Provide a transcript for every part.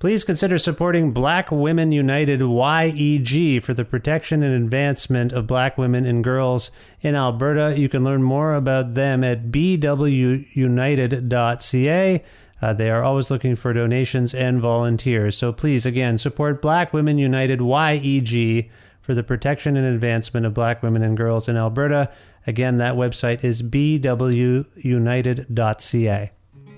Please consider supporting Black Women United YEG for the protection and advancement of black women and girls in Alberta. You can learn more about them at bwunited.ca. They are always looking for donations and volunteers. So please, again, support Black Women United YEG for the protection and advancement of black women and girls in Alberta. Again, that website is bwunited.ca.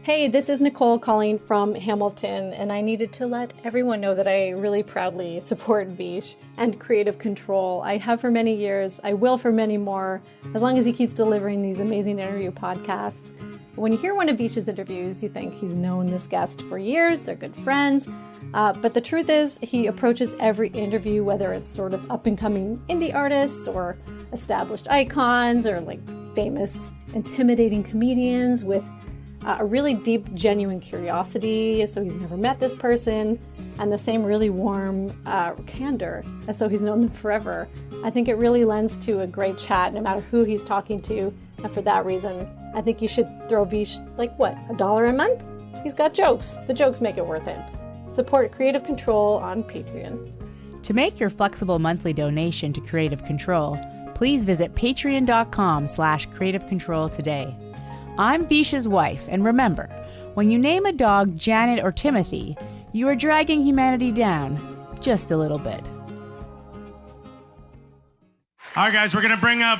Hey, this is Nicole calling from Hamilton, and I needed to let everyone know that I really proudly support Vish and Creative Control. I have for many years, I will for many more, as long as he keeps delivering these amazing interview podcasts. When you hear one of Vish's interviews, you think he's known this guest for years, they're good friends, but the truth is he approaches every interview, whether it's sort of up-and-coming indie artists or established icons or like famous, intimidating comedians with a really deep, genuine curiosity, so he's never met this person, and the same really warm candor, as though he's known them forever. I think it really lends to a great chat, no matter who he's talking to, and for that reason, I think you should throw Vish, $1 a month? He's got jokes. The jokes make it worth it. Support Creative Control on Patreon. To make your flexible monthly donation to Creative Control, please visit patreon.com/Creative Control today. I'm Vish's wife, and remember, when you name a dog Janet or Timothy, you are dragging humanity down just a little bit. All right, guys, we're going to bring up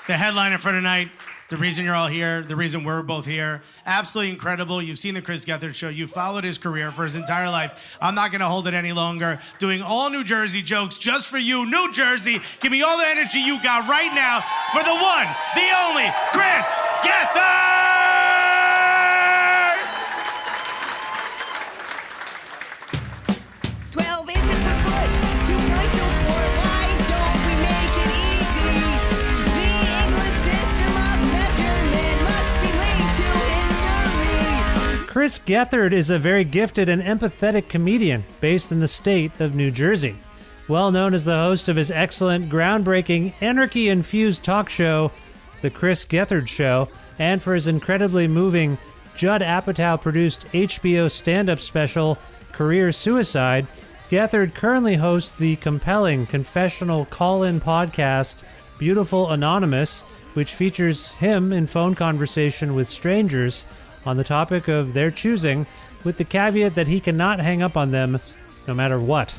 the headliner for tonight. The reason you're all here, the reason we're both here. Absolutely incredible. You've seen the Chris Gethard show. You followed his career for his entire life. I'm not going to hold it any longer. Doing all New Jersey jokes just for you. New Jersey, give me all the energy you got right now for the one, the only, Chris Gethard! 12 inches per foot, 2 points or more. Why don't we make it easy? The English system of measurement must be laid to history. Chris Gethard is a very gifted and empathetic comedian based in the state of New Jersey. Well known as the host of his excellent, groundbreaking, anarchy-infused talk show, The Chris Gethard Show, and for his incredibly moving, Judd Apatow-produced HBO stand-up special, Career Suicide, Gethard currently hosts the compelling confessional call-in podcast, Beautiful Anonymous, which features him in phone conversation with strangers on the topic of their choosing, with the caveat that he cannot hang up on them no matter what.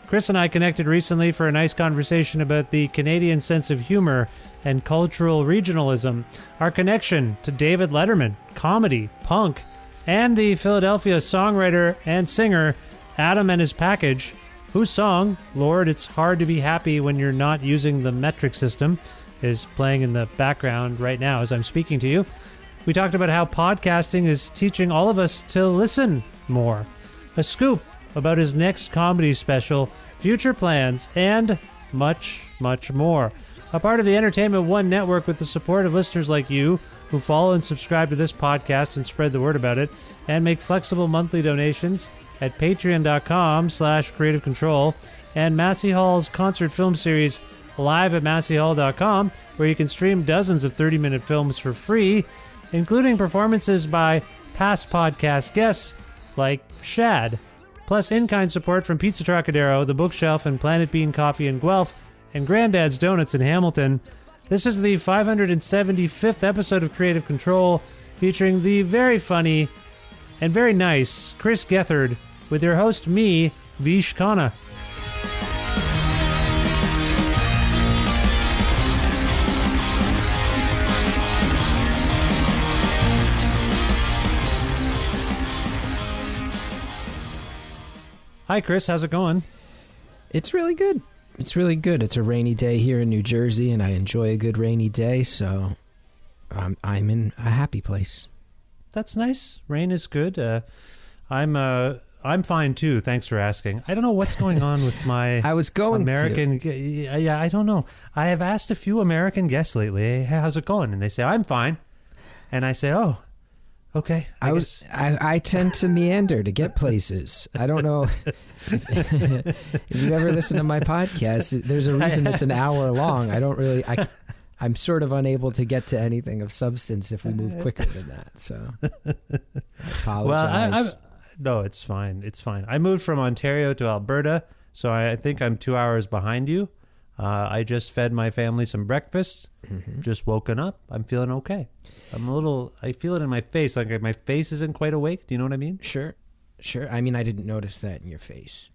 Chris and I connected recently for a nice conversation about the Canadian sense of humor and cultural regionalism, our connection to David Letterman, comedy, punk, and the Philadelphia songwriter and singer Adam and His Package, whose song, Lord, It's Hard to Be Happy When You're Not Using the Metric System, is playing in the background right now as I'm speaking to you. We talked about how podcasting is teaching all of us to listen more, a scoop about his next comedy special, future plans, and much, much more. A part of the Entertainment One network with the support of listeners like you who follow and subscribe to this podcast and spread the word about it and make flexible monthly donations at patreon.com/Creative Control and Massey Hall's concert film series live at masseyhall.com, where you can stream dozens of 30-minute films for free, including performances by past podcast guests like Shad, plus in-kind support from Pizza Trocadero, The Bookshelf, and Planet Bean Coffee in Guelph, and Granddad's Donuts in Hamilton. This is the 575th episode of Creative Control, featuring the very funny and very nice Chris Gethard, with your host, me, Vish Khanna. Hi, Chris. How's it going? It's really good. It's really good. It's a rainy day here in New Jersey, and I enjoy a good rainy day, so I'm in a happy place. That's nice. Rain is good. I'm fine too. Thanks for asking. I don't know what's going on with my I was going American. Yeah, I don't know. I have asked a few American guests lately, hey, how's it going? And they say I'm fine, and I say, oh, okay. I tend to meander to get places. I don't know if you ever listen to my podcast. There's a reason it's an hour long. I'm sort of unable to get to anything of substance if we move quicker than that. So I apologize. Well, No, it's fine. It's fine. I moved from Ontario to Alberta, so I think I'm 2 hours behind you. I just fed my family some breakfast, just woken up. I'm feeling okay. I feel it in my face. Like my face isn't quite awake. Do you know what I mean? Sure. I mean, I didn't notice that in your face.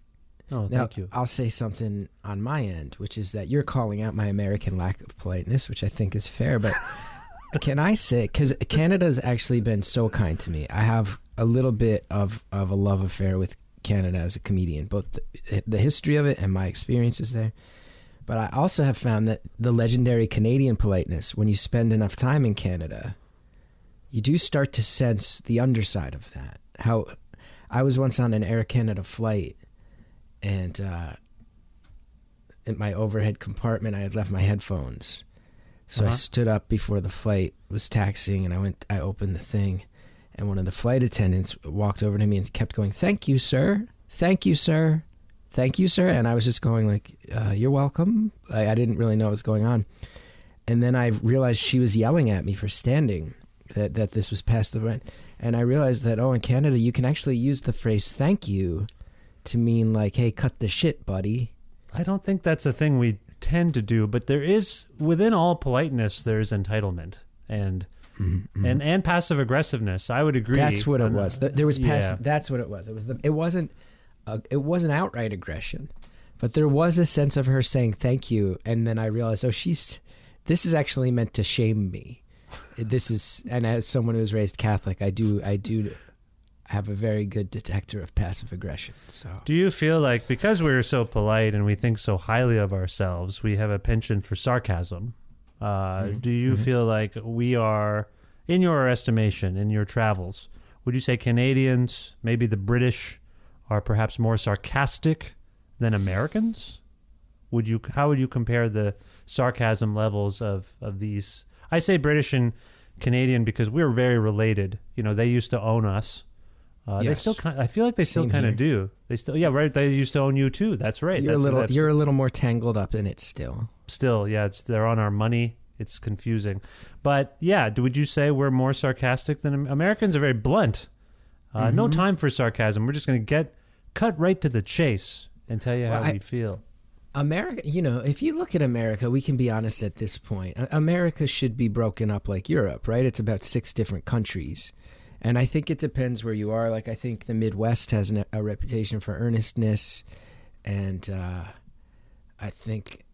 Oh, thank you. I'll say something on my end, which is that you're calling out my American lack of politeness, which I think is fair. But can I say, because Canada's actually been so kind to me. I have a little bit of a love affair with Canada as a comedian, both the history of it and my experiences there. But I also have found that the legendary Canadian politeness, when you spend enough time in Canada, you do start to sense the underside of that. How I was once on an Air Canada flight, and in my overhead compartment, I had left my headphones. So I stood up before the flight was taxiing, and I opened the thing, and one of the flight attendants walked over to me and kept going, "Thank you, sir. Thank you, sir. Thank you, sir." And I was just going like, "You're welcome." I didn't really know what was going on. And then I realized she was yelling at me for standing, that this was past the point. And I realized that, in Canada, you can actually use the phrase "thank you" to mean like, "Hey, cut the shit, buddy." I don't think that's a thing we tend to do, but there is, within all politeness, there's entitlement and and passive aggressiveness. I would agree. That's what it was. There was passive. Yeah. That's what it was. It wasn't outright aggression, but there was a sense of her saying thank you, and then I realized, this is actually meant to shame me. This is, and as someone who was raised Catholic, I do have a very good detector of passive aggression. So, do you feel like because we're so polite and we think so highly of ourselves, we have a penchant for sarcasm? Do you feel like we are, in your estimation, in your travels, would you say Canadians, maybe the British, are perhaps more sarcastic than Americans? How would you compare the sarcasm levels of these? I say British and Canadian because we're very related. You know, they used to own us. Yes. I feel like they still kind of do. They still, yeah, right. They used to own you too. That's right. You're a little more tangled up in it still. Still, yeah. They're on our money. It's confusing, but yeah. Would you say we're more sarcastic than Americans? Are very blunt. No time for sarcasm. We're just going to cut right to the chase and tell you how we feel. America, if you look at America, we can be honest at this point. America should be broken up like Europe, right? It's about 6 different countries. And I think it depends where you are. Like, I think the Midwest has a reputation for earnestness. And I think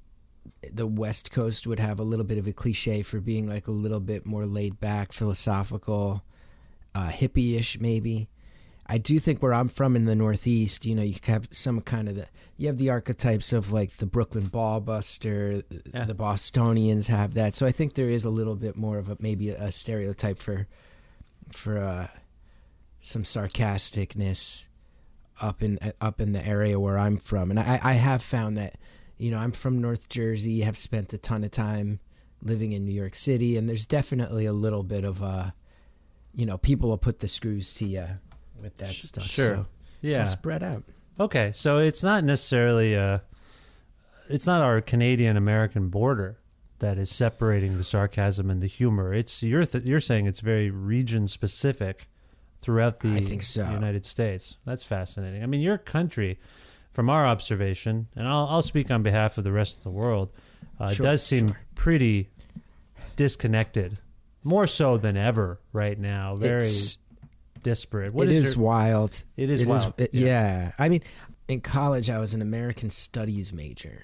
the West Coast would have a little bit of a cliche for being like a little bit more laid back, philosophical, hippie-ish maybe. I do think where I'm from in the Northeast, you have some kind of you have the archetypes of like the Brooklyn ball buster, the Bostonians have that. So I think there is a little bit more of maybe a stereotype for some sarcasticness up in the area where I'm from. And I have found that, I'm from North Jersey, have spent a ton of time living in New York City, and there's definitely a little bit of people will put the screws to you with that stuff. Sure. So yeah. It's all spread out. Okay, so it's not necessarily it's not our Canadian-American border that is separating the sarcasm and the humor. It's you're saying it's very region-specific throughout the I think so. United States. That's fascinating. I mean, your country, from our observation, and I'll speak on behalf of the rest of the world, does seem pretty disconnected, more so than ever right now. Very disparate. It is wild. It is wild. Yeah. I mean, in college, I was an American Studies major,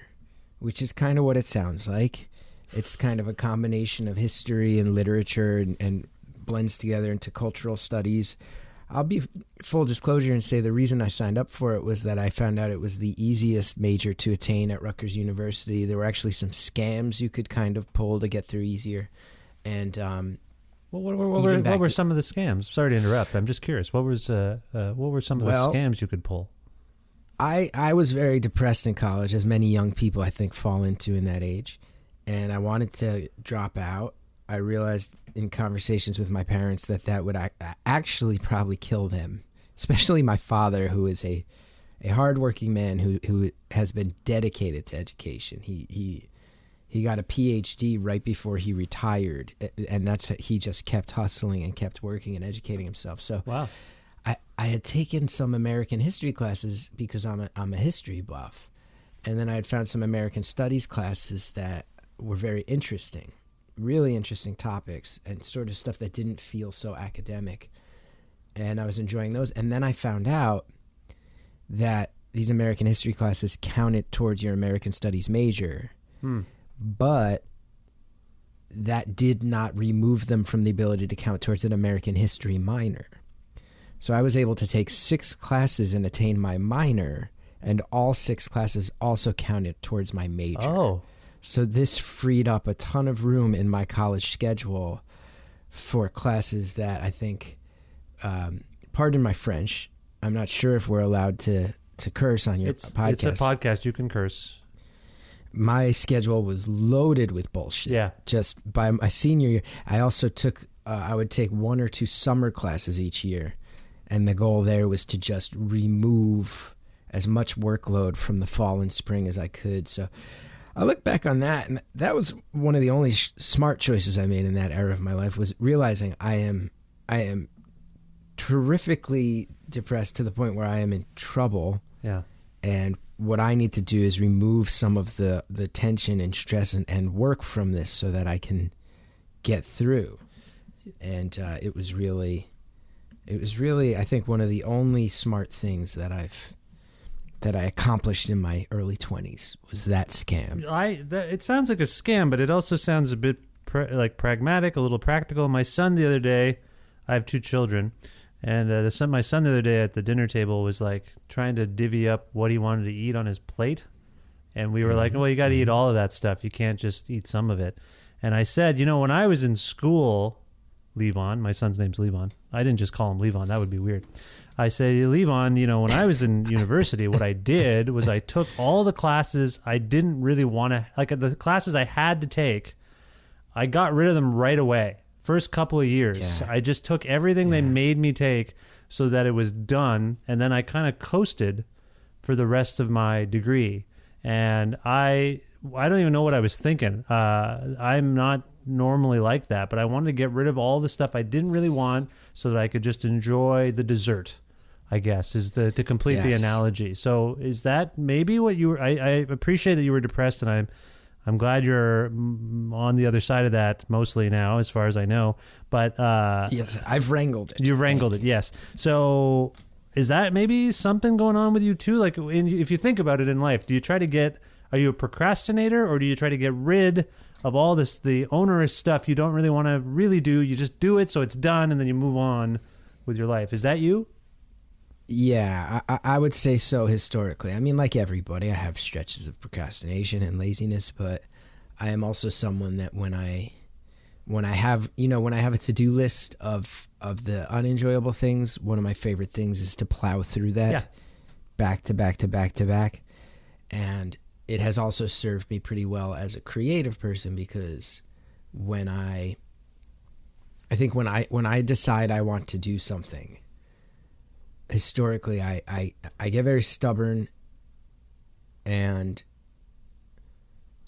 which is kind of what it sounds like. It's kind of a combination of history and literature and blends together into cultural studies. I'll be full disclosure and say the reason I signed up for it was that I found out it was the easiest major to attain at Rutgers University. There were actually some scams you could kind of pull to get through easier. And what were some of the scams? Sorry to interrupt. I'm just curious. What were some of the scams you could pull? I was very depressed in college, as many young people I think fall into in that age, and I wanted to drop out. I realized in conversations with my parents that would actually probably kill them, especially my father, who is a hardworking man who has been dedicated to education. He got a PhD right before he retired, and he just kept hustling and kept working and educating himself. So wow. I had taken some American history classes because I'm a history buff. And then I had found some American studies classes that were very interesting, really interesting topics and sort of stuff that didn't feel so academic. And I was enjoying those. And then I found out that these American history classes counted towards your American studies major, but that did not remove them from the ability to count towards an American history minor. So I was able to take 6 classes and attain my minor, and all 6 classes also counted towards my major. Oh. So this freed up a ton of room in my college schedule for classes that I think, pardon my French, I'm not sure if we're allowed to curse on your podcast. It's a podcast. You can curse. My schedule was loaded with bullshit. Yeah. Just by my senior year, I also took, I would take 1 or 2 summer classes each year. And the goal there was to just remove as much workload from the fall and spring as I could. So I look back on that, and that was one of the only smart choices I made in that era of my life, was realizing I am terrifically depressed to the point where I am in trouble. Yeah. And what I need to do is remove some of the tension and stress and work from this so that I can get through. And it was really, I think, one of the only smart things that I accomplished in my early 20s was that scam. It sounds like a scam, but it also sounds a bit pragmatic, a little practical. My son the other day, I have 2 children, and my son the other day at the dinner table was like trying to divvy up what he wanted to eat on his plate. And we were like, well, you got to eat all of that stuff. You can't just eat some of it. And I said, when I was in school, Levon, my son's name's Levon. I didn't just call him Levon. That would be weird. I say, Levon, when I was in university, what I did was I took all the classes I didn't really want to, like the classes I had to take, I got rid of them right away. First couple of years, I just took everything they made me take so that it was done. And then I kind of coasted for the rest of my degree. And I don't even know what I was thinking. I'm not normally like that, but I wanted to get rid of all the stuff I didn't really want so that I could just enjoy the dessert, I guess, is to complete the analogy. So is that maybe what you were? I appreciate that you were depressed, and I'm glad you're on the other side of that mostly now, as far as I know. But yes, I've wrangled it. You've wrangled it, yes. So is that maybe something going on with you too? Like, if you think about it in life, are you a procrastinator, or do you try to get rid of all the onerous stuff you don't really want to really do? You just do it so it's done, and then you move on with your life. Is that you? Yeah, I would say so historically. I mean, like everybody, I have stretches of procrastination and laziness, but I am also someone that when I have a to-do list of the unenjoyable things, one of my favorite things is to plow through that back to back to back to back. And it has also served me pretty well as a creative person, because when I decide I want to do something, historically, I get very stubborn, and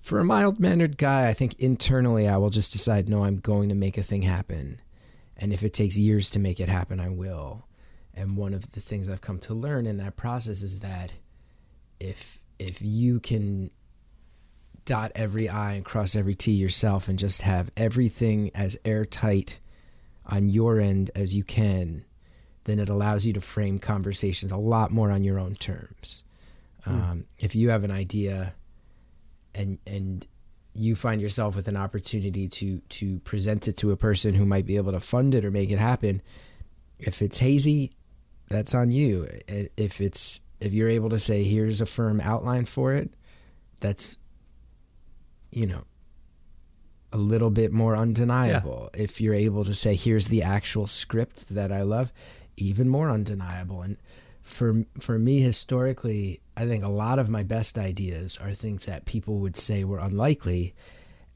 for a mild-mannered guy, I think internally I will just decide, no, I'm going to make a thing happen, and if it takes years to make it happen, I will. And one of the things I've come to learn in that process is that if you can dot every I and cross every T yourself and just have everything as airtight on your end as you can, then it allows you to frame conversations a lot more on your own terms. If you have an idea and you find yourself with an opportunity to present it to a person who might be able to fund it or make it happen, if it's hazy, that's on you. If you're able to say, here's a firm outline for it, that's, a little bit more undeniable. Yeah. If you're able to say, here's the actual script that I love, even more undeniable. And for me, historically, I think a lot of my best ideas are things that people would say were unlikely.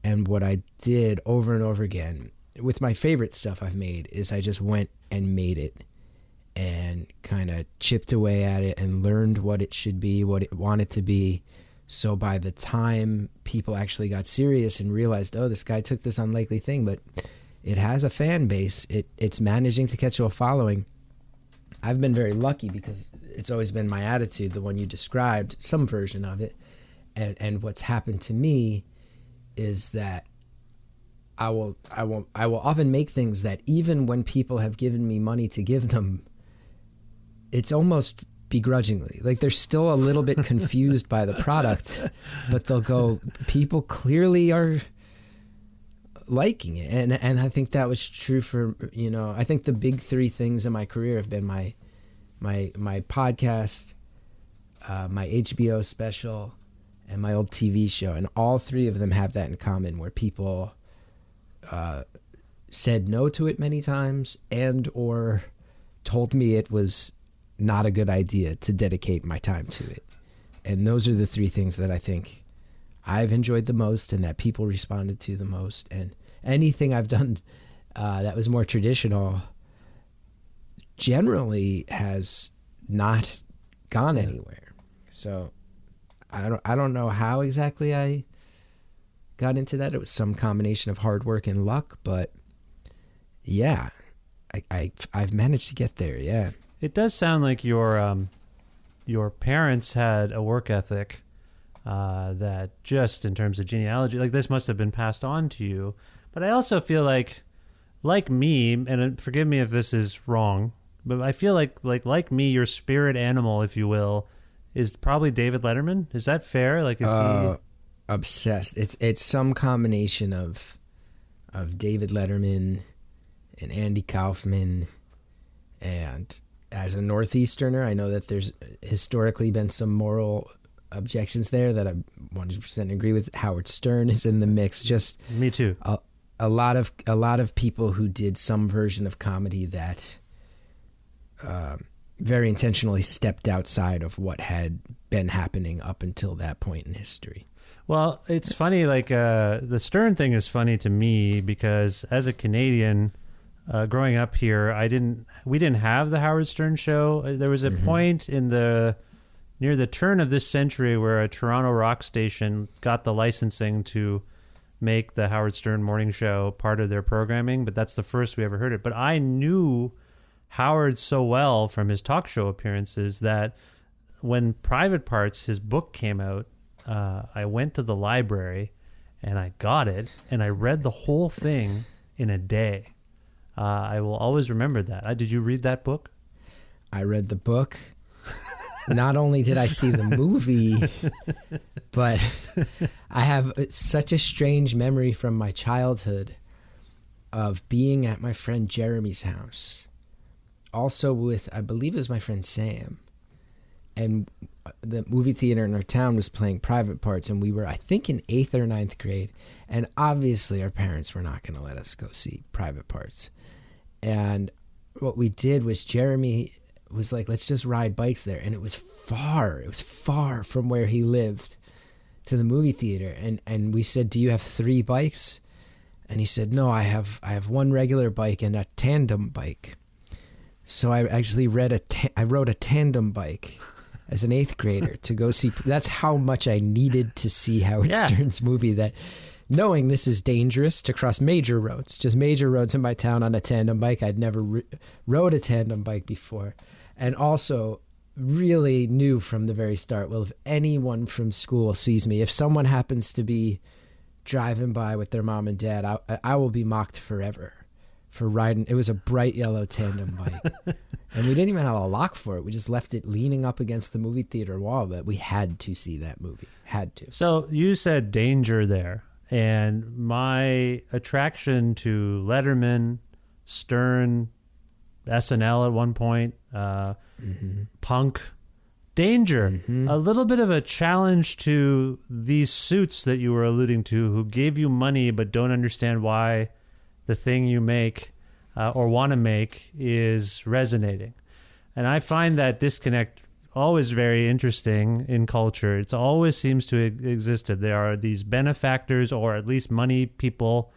And what I did over and over again with my favorite stuff I've made is I just went and made it and kind of chipped away at it and learned what it should be, what it wanted to be. So by the time people actually got serious and realized, oh, this guy took this unlikely thing, but it has a fan base, it's managing to catch a following, I've been very lucky because it's always been my attitude, the one you described, some version of it. And what's happened to me is that I will often make things that even when people have given me money to give them, it's almost begrudgingly. Like they're still a little bit confused by the product, but they'll go, people clearly are liking it. And I think that was true for, I think the big three things in my career have been my podcast, my HBO special, and my old TV show. And all three of them have that in common, where people said no to it many times and or told me it was not a good idea to dedicate my time to it. And those are the three things that I think I've enjoyed the most and that people responded to the most. And anything I've done that was more traditional generally has not gone anywhere. So I don't know how exactly I got into that. It was some combination of hard work and luck, but yeah, I've managed to get there. Yeah. It does sound like your parents had a work ethic that just in terms of genealogy, like this must have been passed on to you. But I also feel like me, and forgive me if this is wrong, but I feel like me, your spirit animal, if you will, is probably David Letterman. Is that fair? Like, is he obsessed? It's some combination of David Letterman and Andy Kaufman. And as a Northeasterner, I know that there's historically been some moral objections there that I 100% agree with. Howard Stern is in the mix. Just me too. A lot of people who did some version of comedy that very intentionally stepped outside of what had been happening up until that point in history. Well, it's funny, like the Stern thing is funny to me because as a Canadian, growing up here, we didn't have the Howard Stern show. There was a point near the turn of this century where a Toronto rock station got the licensing to make the Howard Stern morning show part of their programming, but that's the first we ever heard it. But I knew Howard so well from his talk show appearances that when Private Parts, his book, came out, I went to the library and I got it and I read the whole thing in a day. I will always remember that. Did you read that book? I read the book. Not only did I see the movie, but I have such a strange memory from my childhood of being at my friend Jeremy's house. Also with, I believe it was my friend Sam. And the movie theater in our town was playing Private Parts, and we were, I think, in 8th or 9th grade. And obviously our parents were not going to let us go see Private Parts. And what we did was Jeremy was like, let's just ride bikes there. And it was far from where he lived to the movie theater. And we said, do you have 3 bikes? And he said, no, I have one regular bike and a tandem bike. So I actually I rode a tandem bike as an 8th grader to go see. That's how much I needed to see Howard Stern's movie, that knowing this is dangerous to cross major roads in my town on a tandem bike. I'd never rode a tandem bike before. And also really knew from the very start, well, if anyone from school sees me, if someone happens to be driving by with their mom and dad, I will be mocked forever for riding. It was a bright yellow tandem bike. And we didn't even have a lock for it. We just left it leaning up against the movie theater wall, but we had to see that movie. Had to. So you said danger there. And my attraction to Letterman, Stern, SNL at one point, Punk, danger, a little bit of a challenge to these suits that you were alluding to, who gave you money but don't understand why the thing you make or want to make is resonating. And I find that disconnect always very interesting in culture. It always seems to exist. There are these benefactors or at least money people,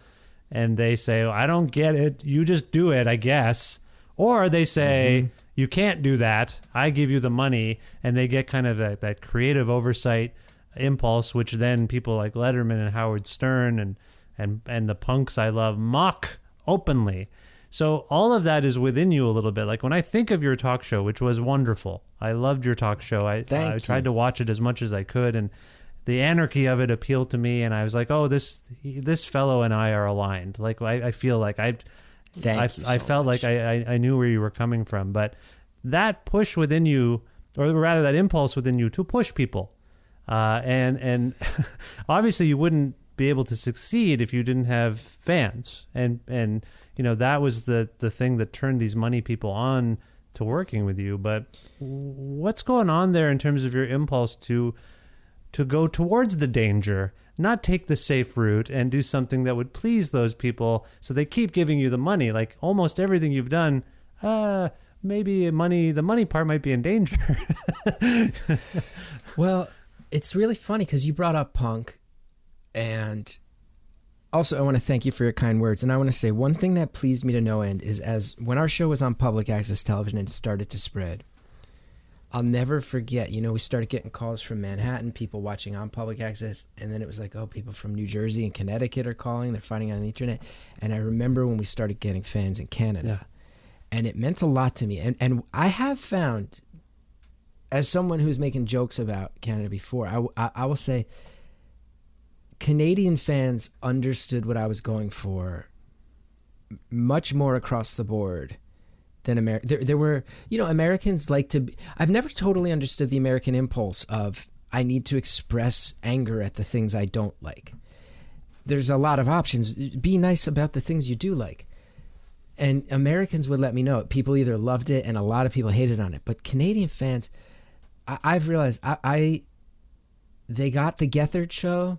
and they say, I don't get it. You just do it, I guess. Or they say, you can't do that. I give you the money. And they get kind of that creative oversight impulse, which then people like Letterman and Howard Stern and the punks I love mock openly. So all of that is within you a little bit. Like when I think of your talk show, which was wonderful, I loved your talk show. I tried to watch it as much as I could, and the anarchy of it appealed to me. And I was like, oh, this fellow and I are aligned. Like I feel like I felt like I knew where you were coming from. But that push within you, or rather that impulse within you to push people, and obviously you wouldn't be able to succeed if you didn't have fans, and that was the thing that turned these money people on to working with you. But what's going on there in terms of your impulse to go towards the danger, not take the safe route and do something that would please those people so they keep giving you the money? Like almost everything you've done, maybe the money part might be in danger. Well, it's really funny because you brought up punk, and also I want to thank you for your kind words. And I want to say one thing that pleased me to no end is when our show was on public access television and started to spread, I'll never forget, we started getting calls from Manhattan, people watching on public access, and then it was like, oh, people from New Jersey and Connecticut are calling, they're finding on the internet. And I remember when we started getting fans in Canada, and it meant a lot to me. And I have found, as someone who's making jokes about Canada before, I will say Canadian fans understood what I was going for much more across the board than there were, Americans like to be, I've never totally understood the American impulse of I need to express anger at the things I don't like. There's a lot of options. Be nice about the things you do like. And Americans would let me know. People either loved it and a lot of people hated on it. But Canadian fans, I've realized they got the Gethard show.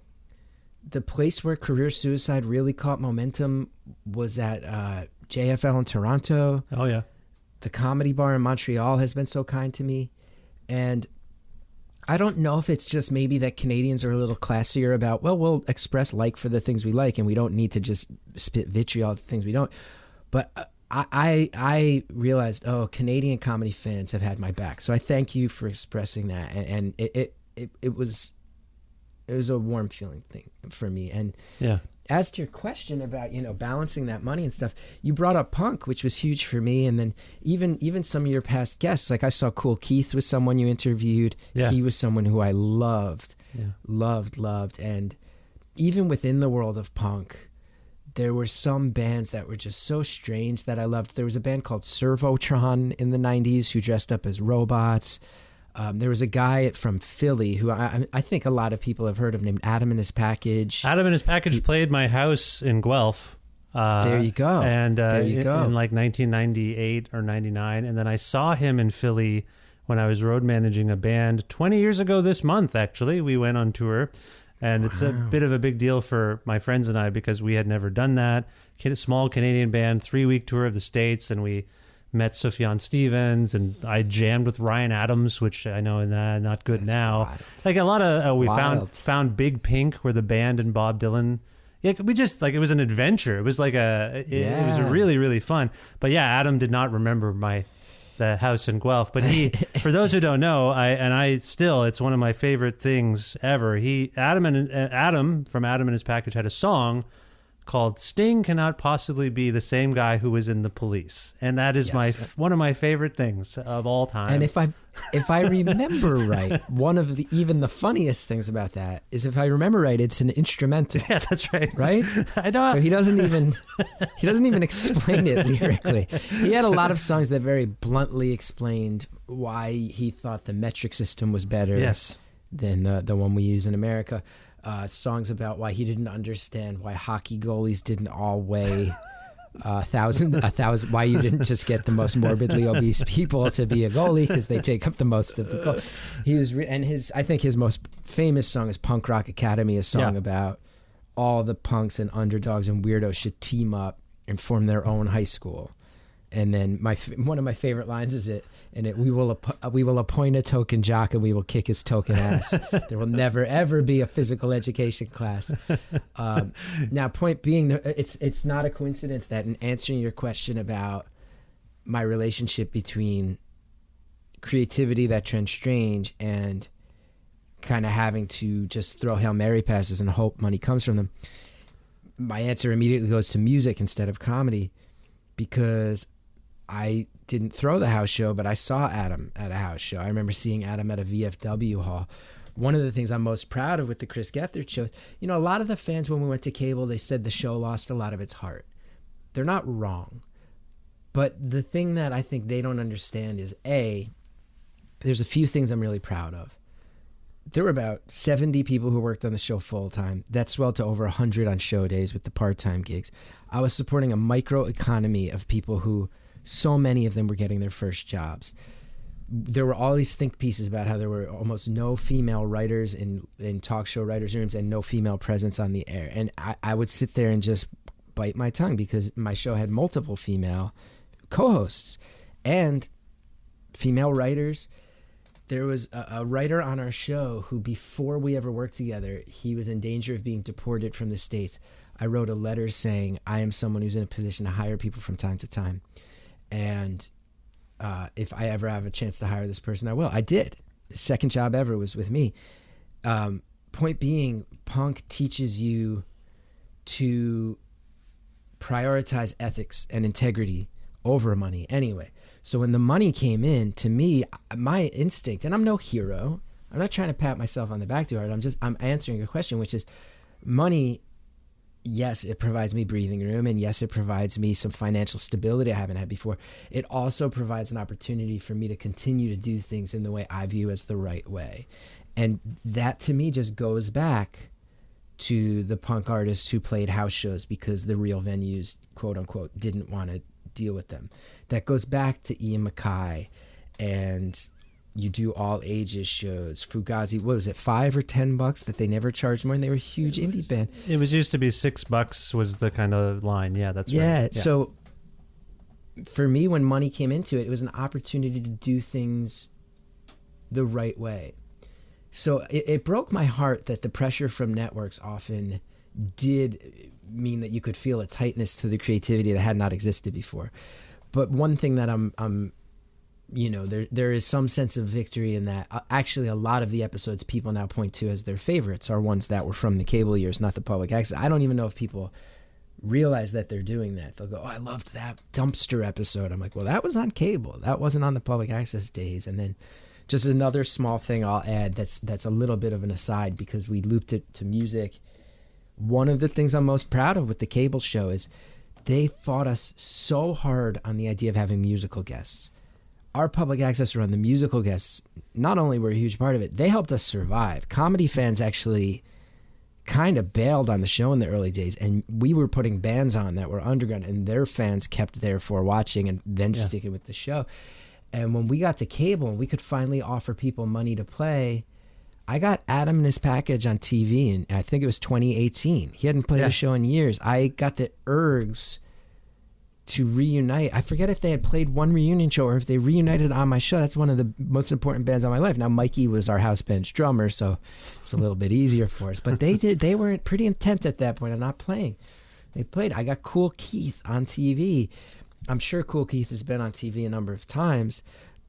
The place where career suicide really caught momentum was at JFL in Toronto. Oh, yeah. The Comedy Bar in Montreal has been so kind to me. And I don't know if it's just maybe that Canadians are a little classier about, well, we'll express like for the things we like and we don't need to just spit vitriol at the things we don't. But I realized, Canadian comedy fans have had my back. So I thank you for expressing that. And it was a warm feeling thing for me. And as to your question about, balancing that money and stuff, you brought up punk, which was huge for me. And then even some of your past guests, like I saw Cool Keith was someone you interviewed. Yeah. He was someone who I loved. And even within the world of punk, there were some bands that were just so strange that I loved. There was a band called Servotron in the 90s who dressed up as robots. There was a guy from Philly who I think a lot of people have heard of, named Adam and His Package. Adam and His Package played my house in Guelph. There you go. And in like 1998 or 99. And then I saw him in Philly when I was road managing a band 20 years ago this month, actually. We went on tour. And it's a bit of a big deal for my friends and I because we had never done that. A small Canadian band, 3-week tour of the States, and we met Sufjan Stevens, and I jammed with Ryan Adams, which I know not good. That's now. Wild. Like a lot of we found Big Pink, were the band, and Bob Dylan. Yeah, we just it was an adventure. It was like it was really, really fun. But yeah, Adam did not remember the house in Guelph, but he, for those who don't know, it's one of my favorite things ever. Adam from Adam and His Package had a song called "Sting Cannot Possibly Be the Same Guy Who Was in the Police," and that is one of my favorite things of all time. And if I remember right, one of even the funniest things about that is, if I remember right, it's an instrumental. Yeah, that's right. Right? I know. So he doesn't even explain it lyrically. He had a lot of songs that very bluntly explained why he thought the metric system was better than the one we use in America. Songs about why he didn't understand why hockey goalies didn't all weigh a thousand, why you didn't just get the most morbidly obese people to be a goalie because they take up the most of the goal. I think his most famous song is Punk Rock Academy, a song about all the punks and underdogs and weirdos should team up and form their own high school. And then one of my favorite lines is we will appoint a token jock and we will kick his token ass. There will never ever be a physical education class. Now, point being, it's not a coincidence that in answering your question about my relationship between creativity that trends strange and kind of having to just throw Hail Mary passes and hope money comes from them, my answer immediately goes to music instead of comedy. because I didn't throw the house show, but I saw Adam at a house show. I remember seeing Adam at a VFW hall. One of the things I'm most proud of with the Chris Gethard show is, a lot of the fans when we went to cable, they said the show lost a lot of its heart. They're not wrong. But the thing that I think they don't understand is, A, there's a few things I'm really proud of. There were about 70 people who worked on the show full time. That swelled to over 100 on show days with the part-time gigs. I was supporting a micro economy of people who, so many of them were getting their first jobs. There were all these think pieces about how there were almost no female writers in talk show writers' rooms and no female presence on the air. And I would sit there and just bite my tongue because my show had multiple female co-hosts and female writers. There was a writer on our show who, before we ever worked together, he was in danger of being deported from the States. I wrote a letter saying, I am someone who's in a position to hire people from time to time. And if I ever have a chance to hire this person, I will. I did. The second job ever was with me. Point being, punk teaches you to prioritize ethics and integrity over money anyway. So when the money came in, to me, my instinct, and I'm no hero, I'm not trying to pat myself on the back too hard, I'm answering a question, which is money. Yes, it provides me breathing room, and yes, it provides me some financial stability I haven't had before. It also provides an opportunity for me to continue to do things in the way I view as the right way. And that to me just goes back to the punk artists who played house shows because the real venues, quote unquote, didn't want to deal with them. That goes back to Ian MacKaye, and you do all ages shows. Fugazi, what was it, $5 or $10 that they never charged more, and they were a huge indie band. It was used to be $6 was the kind of line. Yeah, that's right. Yeah, so for me, when money came into it, it was an opportunity to do things the right way. So it broke my heart that the pressure from networks often did mean that you could feel a tightness to the creativity that had not existed before. But one thing that I'm there is some sense of victory in that. Actually, a lot of the episodes people now point to as their favorites are ones that were from the cable years, not the public access. I don't even know if people realize that they're doing that. They'll go, oh, I loved that dumpster episode. I'm like, well, that was on cable. That wasn't on the public access days. And then just another small thing I'll add that's a little bit of an aside because we looped it to music. One of the things I'm most proud of with the cable show is they fought us so hard on the idea of having musical guests. Our public access run, the musical guests, not only were a huge part of it, they helped us survive. Comedy fans actually kind of bailed on the show in the early days, and we were putting bands on that were underground, and their fans kept there for watching and then sticking with the show. And when we got to cable and we could finally offer people money to play, I got Adam and his package on TV, and I think it was 2018. He hadn't played a show in years. I got the Ergs to reunite. I forget if they had played one reunion show or if they reunited on my show. That's one of the most important bands on my life. Now, Mikey was our house band's drummer, so it was a little bit easier for us. But they were pretty intent at that point on not playing. They played. I got Cool Keith on TV. I'm sure Cool Keith has been on TV a number of times,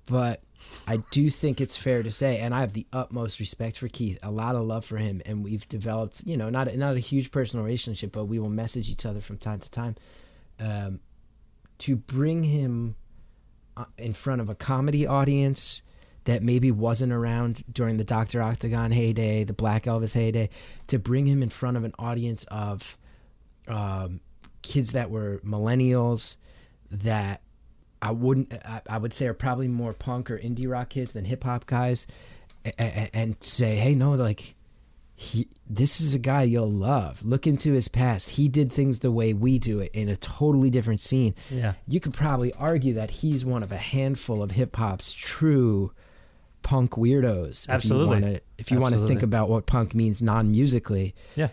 but I do think it's fair to say, and I have the utmost respect for Keith, a lot of love for him, and we've developed, not a huge personal relationship, but we will message each other from time to time. To bring him in front of a comedy audience that maybe wasn't around during the Dr. Octagon heyday, the Black Elvis heyday, to bring him in front of an audience of kids that were millennials that I would say are probably more punk or indie rock kids than hip hop guys, and say, hey, no, like, this is a guy you'll love. Look into his past. He did things the way we do it in a totally different scene. Yeah, you could probably argue that he's one of a handful of hip hop's true punk weirdos. Absolutely. If you want to think about what punk means non-musically. Yeah.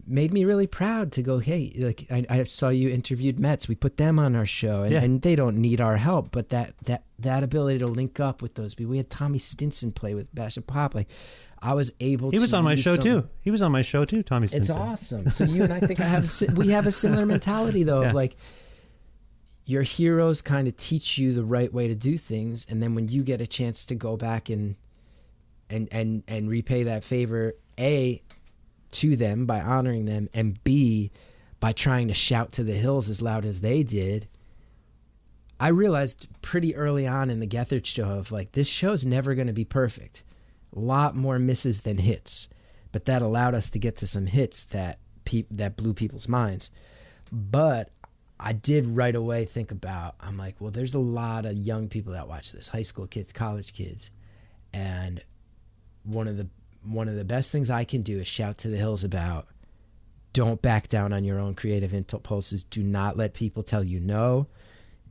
Made me really proud to go, hey, like I saw you interviewed Mets. We put them on our show, and they don't need our help. But that ability to link up with those people. We had Tommy Stinson play with Bash and Pop. Like, I was able to. He was on my show too. He was on my show too, Tommy Stinson. It's awesome. So you and I think we have a similar mentality though, of like, your heroes kind of teach you the right way to do things, and then when you get a chance to go back and repay that favor, A, to them by honoring them, and B, by trying to shout to the hills as loud as they did, I realized pretty early on in the Gethard show of like, this show's never going to be perfect. A lot more misses than hits, but that allowed us to get to some hits that blew people's minds. But I did right away think about, I'm like, well, there's a lot of young people that watch this, high school kids, college kids, and one of the best things I can do is shout to the hills about, don't back down on your own creative impulses. Do not let people tell you no.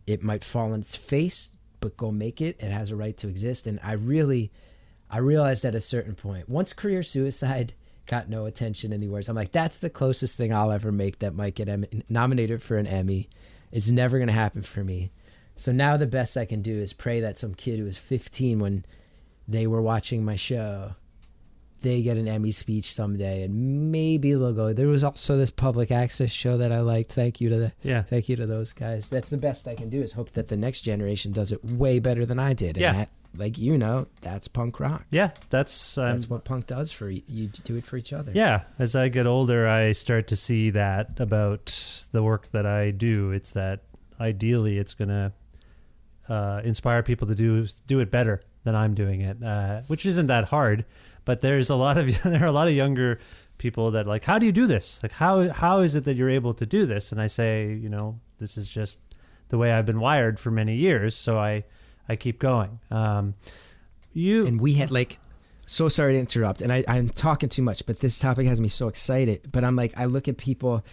It might fall on its face, but go make it. It has a right to exist. And I realized at a certain point, once Career Suicide got no attention anywhere, I'm like, that's the closest thing I'll ever make that might get nominated for an Emmy. It's never going to happen for me. So now the best I can do is pray that some kid who was 15 when they were watching my show, they get an Emmy speech someday, and maybe they'll go. There was also this public access show that I liked. Thank you to those guys. That's the best I can do, is hope that the next generation does it way better than I did. And that, like, that's punk rock. Yeah, that's what punk does for you. You do it for each other. Yeah, as I get older, I start to see that about the work that I do. It's that ideally it's going to inspire people to do it better than I'm doing it, which isn't that hard. But there are a lot of younger people that like, how do you do this? Like, how is it that you're able to do this? And I say, this is just the way I've been wired for many years. So I keep going. And we had so sorry to interrupt. And I'm talking too much, but this topic has me so excited. But I'm like, I look at people,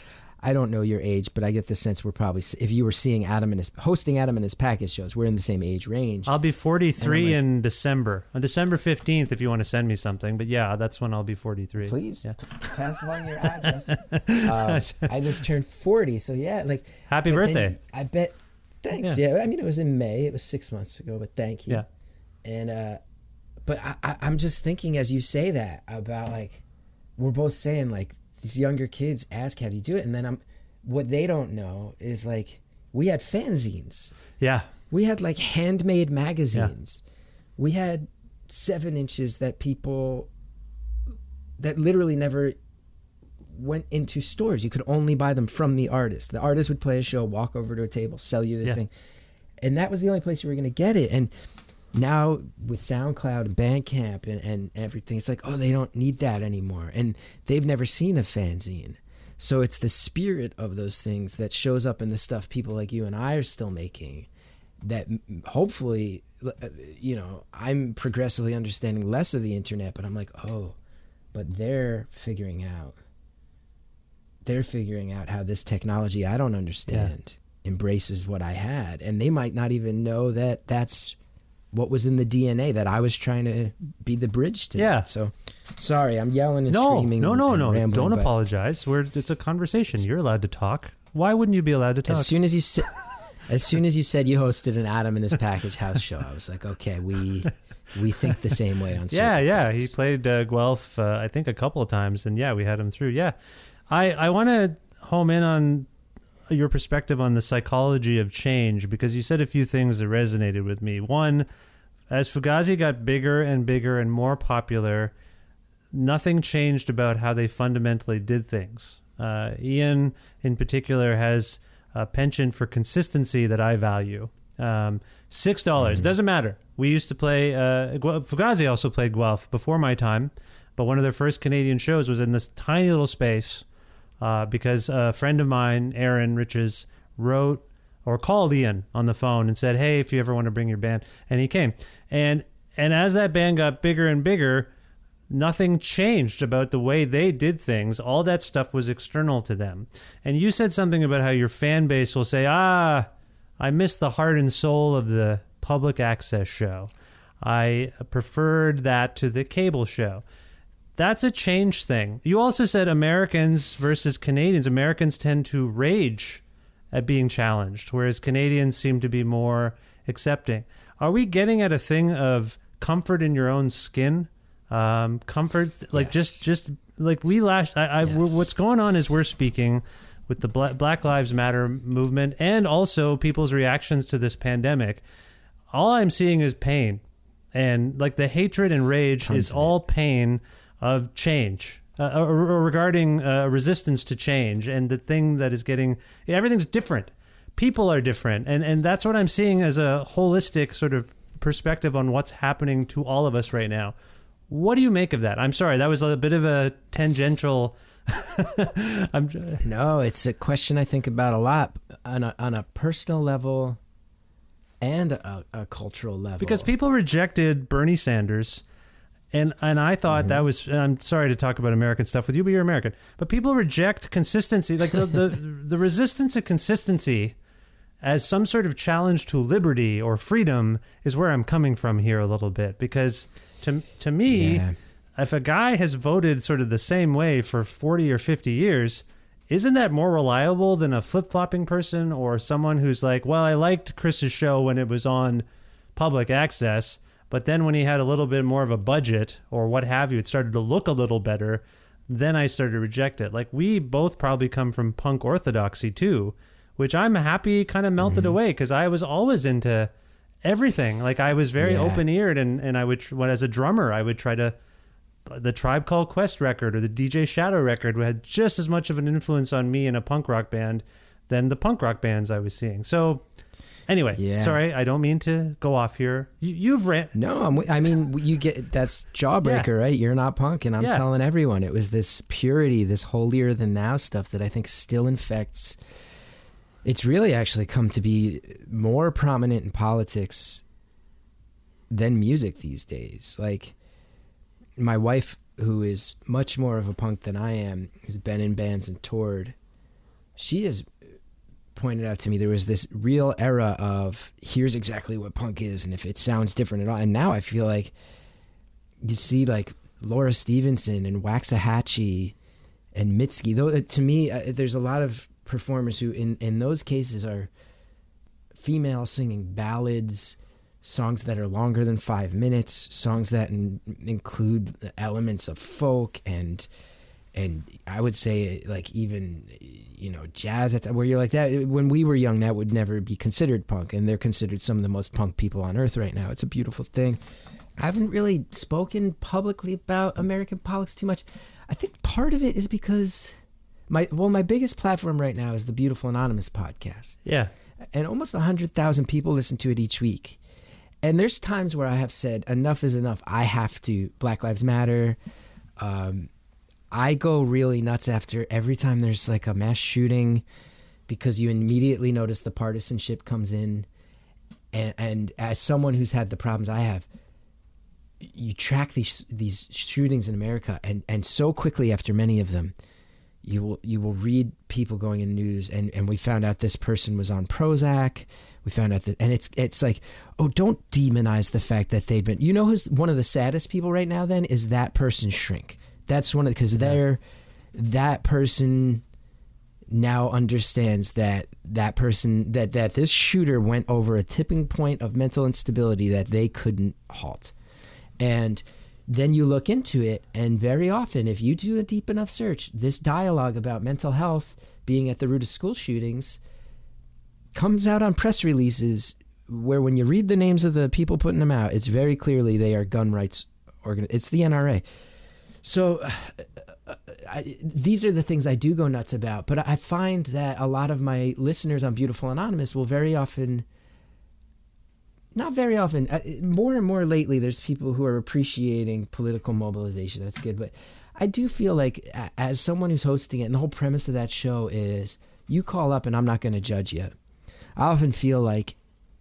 I don't know your age, but I get the sense we're probably, if you were seeing hosting Adam and his package shows, we're in the same age range. I'll be 43 in December. On December 15th, if you want to send me something. But yeah, that's when I'll be 43. Please pass along your address. I just turned 40, so yeah. Happy birthday. I bet. Thanks. Yeah. I mean, it was in May. It was 6 months ago, but thank you. Yeah. And, but I'm just thinking as you say that about we're both saying these younger kids ask, how do you do it? And then what they don't know is we had fanzines. Yeah. We had handmade magazines. Yeah. We had 7 inches that literally never went into stores. You could only buy them from the artist. The artist would play a show, walk over to a table, sell you the thing. And that was the only place you were going to get it. And now with SoundCloud and Bandcamp and everything, it's they don't need that anymore. And they've never seen a fanzine. So it's the spirit of those things that shows up in the stuff people like you and I are still making, that hopefully, I'm progressively understanding less of the internet, but I'm but they're figuring out how this technology I don't understand embraces what I had. And they might not even know that that's what was in the DNA that I was trying to be the bridge to. Yeah. So, sorry, I'm yelling and screaming. No. Don't apologize. It's a conversation. You're allowed to talk. Why wouldn't you be allowed to talk? As soon as you said you hosted an Adam and his Package house show, I was like, okay, we think the same way on certain things. He played Guelph, I think, a couple of times, and we had him through. Yeah, I want to home in on your perspective on the psychology of change, because you said a few things that resonated with me. One, as Fugazi got bigger and bigger and more popular, nothing changed about how they fundamentally did things. Ian, in particular, has a penchant for consistency that I value. $6, doesn't matter. We used to play, Fugazi also played Guelph before my time, but one of their first Canadian shows was in this tiny little space, because a friend of mine, Aaron Riches, wrote or called Ian on the phone and said, hey, if you ever want to bring your band. And he came. And as that band got bigger and bigger, nothing changed about the way they did things. All that stuff was external to them. And you said something about how your fan base will say, I miss the heart and soul of the public access show. I preferred that to the cable show. That's a change thing. You also said Americans versus Canadians. Americans tend to rage at being challenged, whereas Canadians seem to be more accepting. Are we getting at a thing of comfort in your own skin? Comfort, just like we last. What's going on is we're speaking with the Black Lives Matter movement and also people's reactions to this pandemic. All I'm seeing is pain, and the hatred and rage is all pain of change, or regarding resistance to change, and the thing that is everything's different. people are different. And that's what I'm seeing as a holistic sort of perspective on what's happening to all of us right now. What do you make of that? I'm sorry, that was a bit of a tangential... No, it's a question I think about a lot on a personal level and a cultural level. Because people rejected Bernie Sanders, and I thought that was... I'm sorry to talk about American stuff with you, but you're American. But people reject consistency, like the resistance of consistency as some sort of challenge to liberty or freedom is where I'm coming from here a little bit. Because to me... Yeah. If a guy has voted sort of the same way for 40 or 50 years, isn't that more reliable than a flip-flopping person or someone who's like, well, I liked Chris's show when it was on public access, but then when he had a little bit more of a budget or what have you, it started to look a little better, then I started to reject it. Like, we both probably come from punk orthodoxy too, which I'm happy kind of melted away because I was always into everything. Like, I was very open-eared, and I would, when as a drummer, I would try to... The Tribe Called Quest record or the DJ Shadow record had just as much of an influence on me in a punk rock band than the punk rock bands I was seeing. So anyway, sorry, I don't mean to go off here. You've ran... No, I mean, you get... That's Jawbreaker, right? You're not punk, and I'm telling everyone. It was this purity, this holier-than-thou stuff that I think still infects... It's really actually come to be more prominent in politics than music these days. Like... My wife, who is much more of a punk than I am, who's been in bands and toured, she has pointed out to me there was this real era of here's exactly what punk is, and if it sounds different at all. And now I feel like you see like Laura Stevenson and Waxahachie and Mitski. Though to me, there's a lot of performers who, in those cases, are female singing ballads. Songs that are longer than 5 minutes, songs that include elements of folk and I would say like even, you know, jazz, where you're like that. When we were young, that would never be considered punk, and they're considered some of the most punk people on earth right now. It's a beautiful thing. I haven't really spoken publicly about American politics too much. I think part of it is because my biggest platform right now is the Beautiful Anonymous podcast. Yeah. And almost 100,000 people listen to it each week. And there's times where I have said, enough is enough. I have to. Black Lives Matter. I go really nuts after every time there's like a mass shooting because you immediately notice the partisanship comes in. And as someone who's had the problems I have, you track these shootings in America. And so quickly after many of them, you will read people going in news. And we found out this person was on Prozac. We found out that, and it's like, oh, don't demonize the fact that they've been, you know, who's one of the saddest people right now then is that person's shrink. That's one of, because that person now understands that person, that this shooter went over a tipping point of mental instability that they couldn't halt. And then you look into it, and very often, if you do a deep enough search, this dialogue about mental health being at the root of school shootings comes out on press releases where when you read the names of the people putting them out, it's very clearly they are gun rights it's the NRA. So these are the things I do go nuts about, but I find that a lot of my listeners on Beautiful Anonymous will more and more lately, there's people who are appreciating political mobilization. That's good. But I do feel like as someone who's hosting it, and the whole premise of that show is you call up and I'm not going to judge you. I often feel like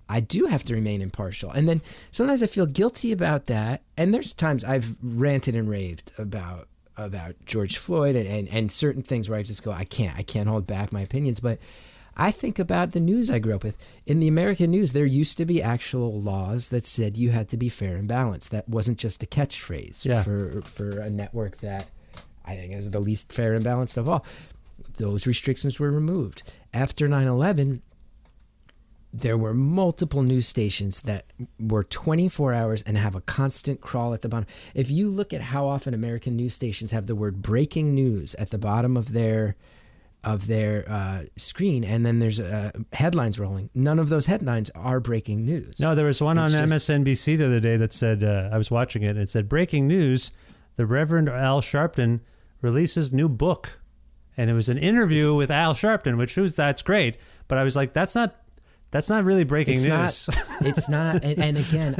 I do have to remain impartial. And then sometimes I feel guilty about that. And there's times I've ranted and raved about George Floyd and certain things where I just go, I can't hold back my opinions. But I think about the news I grew up with. In the American news, there used to be actual laws that said you had to be fair and balanced. That wasn't just a catchphrase for a network that I think is the least fair and balanced of all. Those restrictions were removed. After 9/11, there were multiple news stations that were 24 hours and have a constant crawl at the bottom. If you look at how often American news stations have the word breaking news at the bottom of their screen, and then there's headlines rolling, none of those headlines are breaking news. No, there was one on MSNBC the other day that said, I was watching it, and it said, breaking news, the Reverend Al Sharpton releases new book. and it was an interview with Al Sharpton, that's great. But I was like, that's not really breaking news. It's not. And again,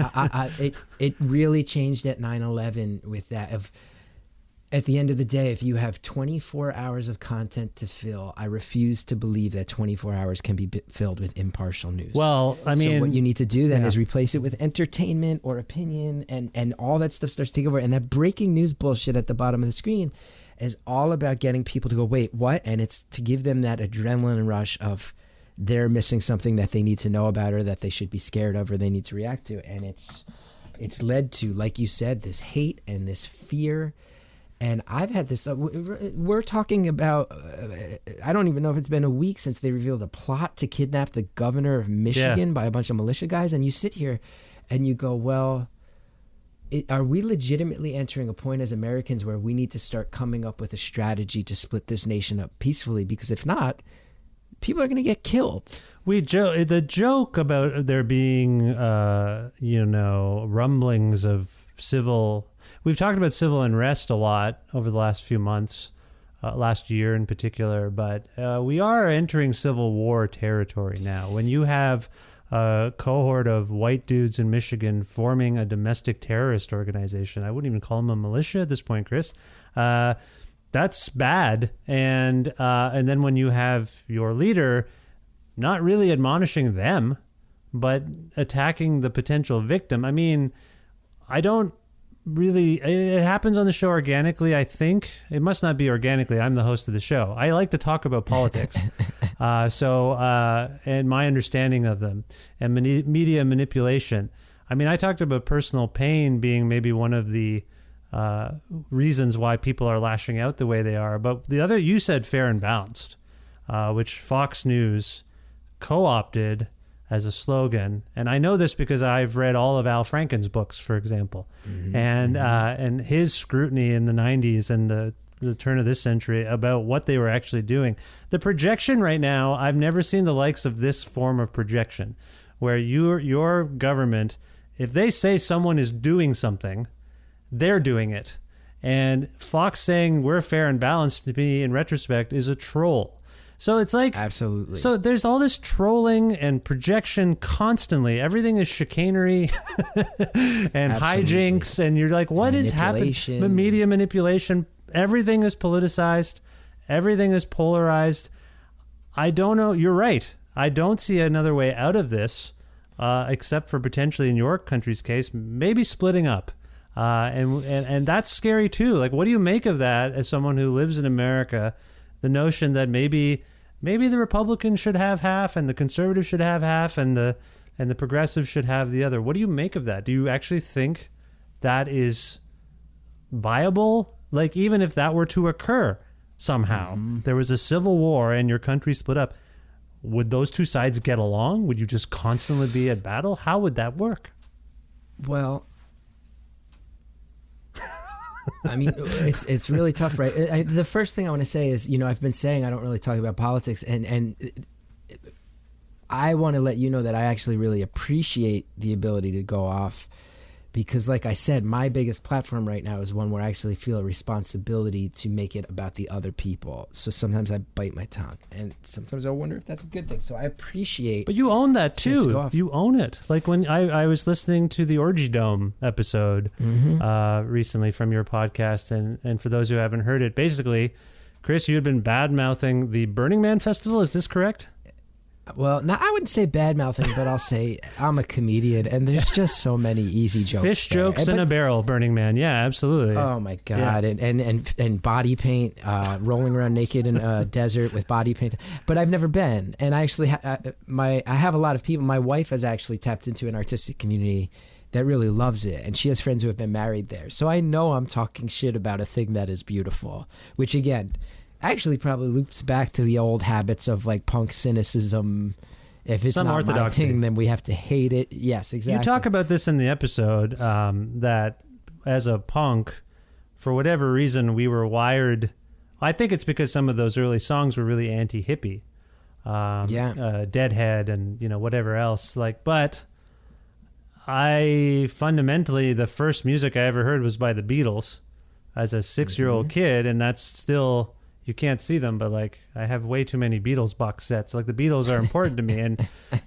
it really changed at 9/11 with that. At the end of the day, if you have 24 hours of content to fill, I refuse to believe that 24 hours can be filled with impartial news. Well, I mean, so what you need to do then is replace it with entertainment or opinion, and all that stuff starts to take over. And that breaking news bullshit at the bottom of the screen is all about getting people to go, wait, what? And it's to give them that adrenaline rush of they're missing something that they need to know about, or that they should be scared of, or they need to react to. And it's led to, like you said, this hate and this fear. And I've had this, we're talking about, I don't even know if it's been a week since they revealed a plot to kidnap the governor of Michigan by a bunch of militia guys. And you sit here and you go, well, are we legitimately entering a point as Americans where we need to start coming up with a strategy to split this nation up peacefully? Because if not, people are going to get killed. The joke about there being, rumblings of civil. We've talked about civil unrest a lot over the last few months, last year in particular, but we are entering civil war territory now. When you have a cohort of white dudes in Michigan forming a domestic terrorist organization, I wouldn't even call them a militia at this point, Chris. That's bad. And then when you have your leader not really admonishing them, but attacking the potential victim, I mean, I don't really, it happens on the show organically, I think. It must not be organically. I'm the host of the show. I like to talk about politics. And my understanding of them and media manipulation. I mean, I talked about personal pain being maybe one of the reasons why people are lashing out the way they are. But the other, you said fair and balanced, which Fox News co-opted as a slogan. And I know this because I've read all of Al Franken's books, for example. Mm-hmm. And his scrutiny in the 90s and the turn of this century about what they were actually doing. The projection right now, I've never seen the likes of this form of projection, where your government, if they say someone is doing something, they're doing it. And Fox saying we're fair and balanced, to me, in retrospect, is a troll. So it's like, absolutely. So there's all this trolling and projection constantly. Everything is chicanery and hijinks, and you're like, what is happening? The media manipulation. Everything is politicized. Everything is polarized. I don't know. You're right. I don't see another way out of this, except for potentially, in your country's case, maybe splitting up. And that's scary too. Like, what do you make of that as someone who lives in America? The notion that maybe the Republicans should have half and the conservatives should have half and the progressives should have the other. What do you make of that? Do you actually think that is viable? Like, even if that were to occur somehow, there was a civil war and your country split up, would those two sides get along? Would you just constantly be at battle? How would that work? Well, I mean, it's really tough, right? The first thing I want to say is, I've been saying I don't really talk about politics, and I want to let you know that I actually really appreciate the ability to go off, because, like I said, my biggest platform right now is one where I actually feel a responsibility to make it about the other people. So sometimes I bite my tongue, and sometimes I wonder if that's a good thing. So I appreciate. But you own that too. You own it. Like when I was listening to the Orgy Dome episode recently from your podcast, and for those who haven't heard it, basically, Chris, you had been bad-mouthing the Burning Man festival. Is this correct? Well, now I wouldn't say bad-mouthing, but I'll say I'm a comedian, and there's just so many easy jokes. Fish jokes in a barrel, Burning Man. Yeah, absolutely. Oh, my God. Yeah. And body paint, rolling around naked in a desert with body paint. But I've never been. And I actually I have a lot of people. My wife has actually tapped into an artistic community that really loves it, and she has friends who have been married there. So I know I'm talking shit about a thing that is beautiful, which, again, actually probably loops back to the old habits of like punk cynicism. If it's some not orthodoxy, my thing, then we have to hate it. Yes, exactly. You talk about this in the episode, that as a punk, for whatever reason, we were wired. I think it's because some of those early songs were really anti-hippie. Deadhead and whatever else. But I fundamentally, the first music I ever heard was by the Beatles as a 6-year-old kid, and that's still you can't see them, but like I have way too many Beatles box sets. Like the Beatles are important to me,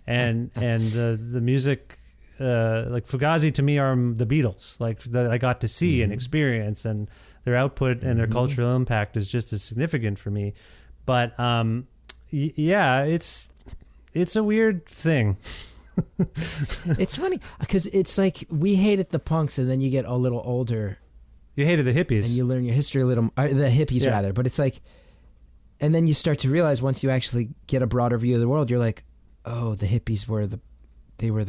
and the music, like Fugazi to me are the Beatles. Like that I got to see and experience, and their output and their cultural impact is just as significant for me. But yeah, it's a weird thing. It's funny because it's like we hated the punks, and then you get a little older. You hated the hippies, and you learn your history a little. The hippies rather, but it's like, and then you start to realize once you actually get a broader view of the world, you're like, oh, the hippies were the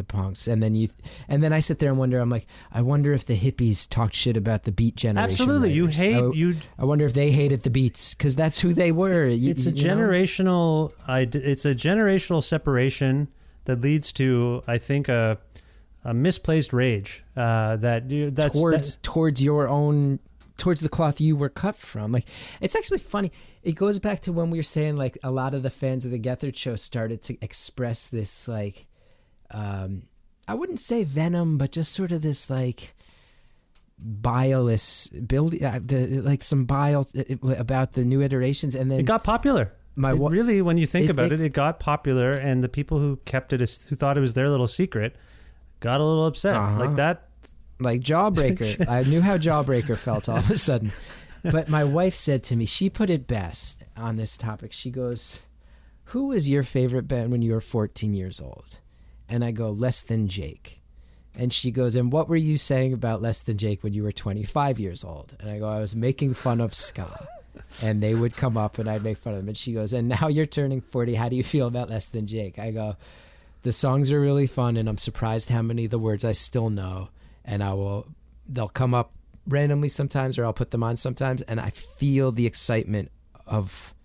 punks, and then I sit there and wonder. I'm like, I wonder if the hippies talked shit about the Beat generation. Absolutely, writers. I wonder if they hated the Beats because that's who they were. It's a generational. It's a generational separation that leads to, I think, a misplaced rage towards your own, towards the cloth you were cut from. Like, it's actually funny. It goes back to when we were saying like a lot of the fans of the Gethard show started to express this like, I wouldn't say venom, but just sort of this like bileless build, like some bile about the new iterations, and then it got popular. Really, when you think about it, it got popular, and the people who kept it, who thought it was their little secret, got a little upset. Like that. Like Jawbreaker. I knew how Jawbreaker felt all of a sudden. But my wife said to me, she put it best on this topic. She goes, who was your favorite band when you were 14 years old? And I go, Less Than Jake. And she goes, and what were you saying about Less Than Jake when you were 25 years old? And I go, I was making fun of ska. And they would come up and I'd make fun of them. And she goes, and now you're turning 40. How do you feel about Less Than Jake? I go, the songs are really fun, and I'm surprised how many of the words I still know. And they'll come up randomly sometimes, or I'll put them on sometimes. And I feel the excitement of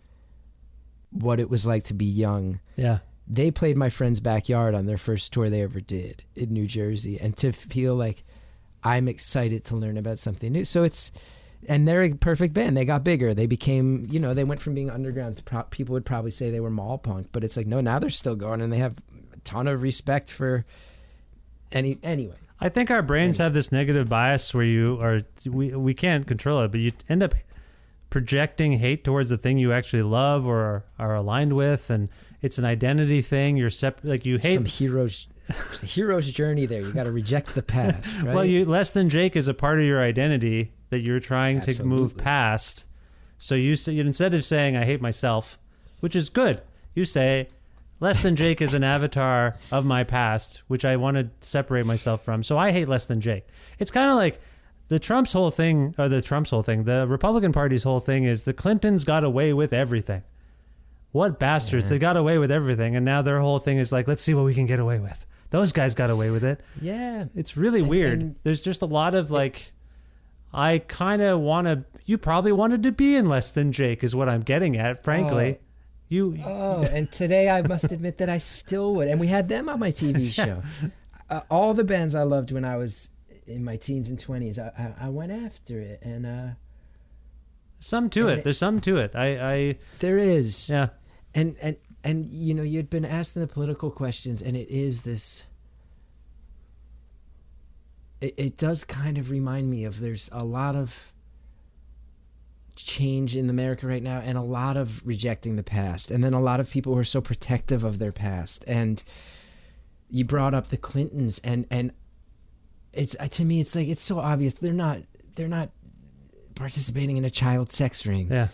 what it was like to be young. Yeah. They played my friend's backyard on their first tour they ever did in New Jersey. And to feel like I'm excited to learn about something new. So and they're a perfect band. They got bigger. They became, they went from being underground to people would probably say they were mall punk, but it's like, no, now they're still going, and they have a ton of respect for anyway. I think our brains have this negative bias where we can't control it, but you end up projecting hate towards the thing you actually love or are aligned with, and it's an identity thing. You're like you hate it's a hero's journey there. You got to reject the past, right? Well, Less Than Jake is a part of your identity that you're trying to move past. So you say, instead of saying I hate myself, which is good, you say Less Than Jake is an avatar of my past, which I want to separate myself from. So I hate Less Than Jake. It's kind of like the Republican Party's whole thing is the Clintons got away with everything. What bastards. Yeah. They got away with everything, and now their whole thing is like, let's see what we can get away with. Those guys got away with it. Yeah. It's really weird. And there's just a lot of like, I kind of want to, you probably wanted to be in Less Than Jake is what I'm getting at, frankly. And today I must admit that I still would. And we had them on my TV show. All the bands I loved when I was in my teens and 20s, I went after it. And There's some to it. There is. Yeah. And you'd been asking the political questions, and it is this. It does kind of remind me of there's a lot of change in America right now, and a lot of rejecting the past, and then a lot of people who are so protective of their past. And you brought up the Clintons, and it's to me it's like it's so obvious they're not participating in a child sex ring. Yeah.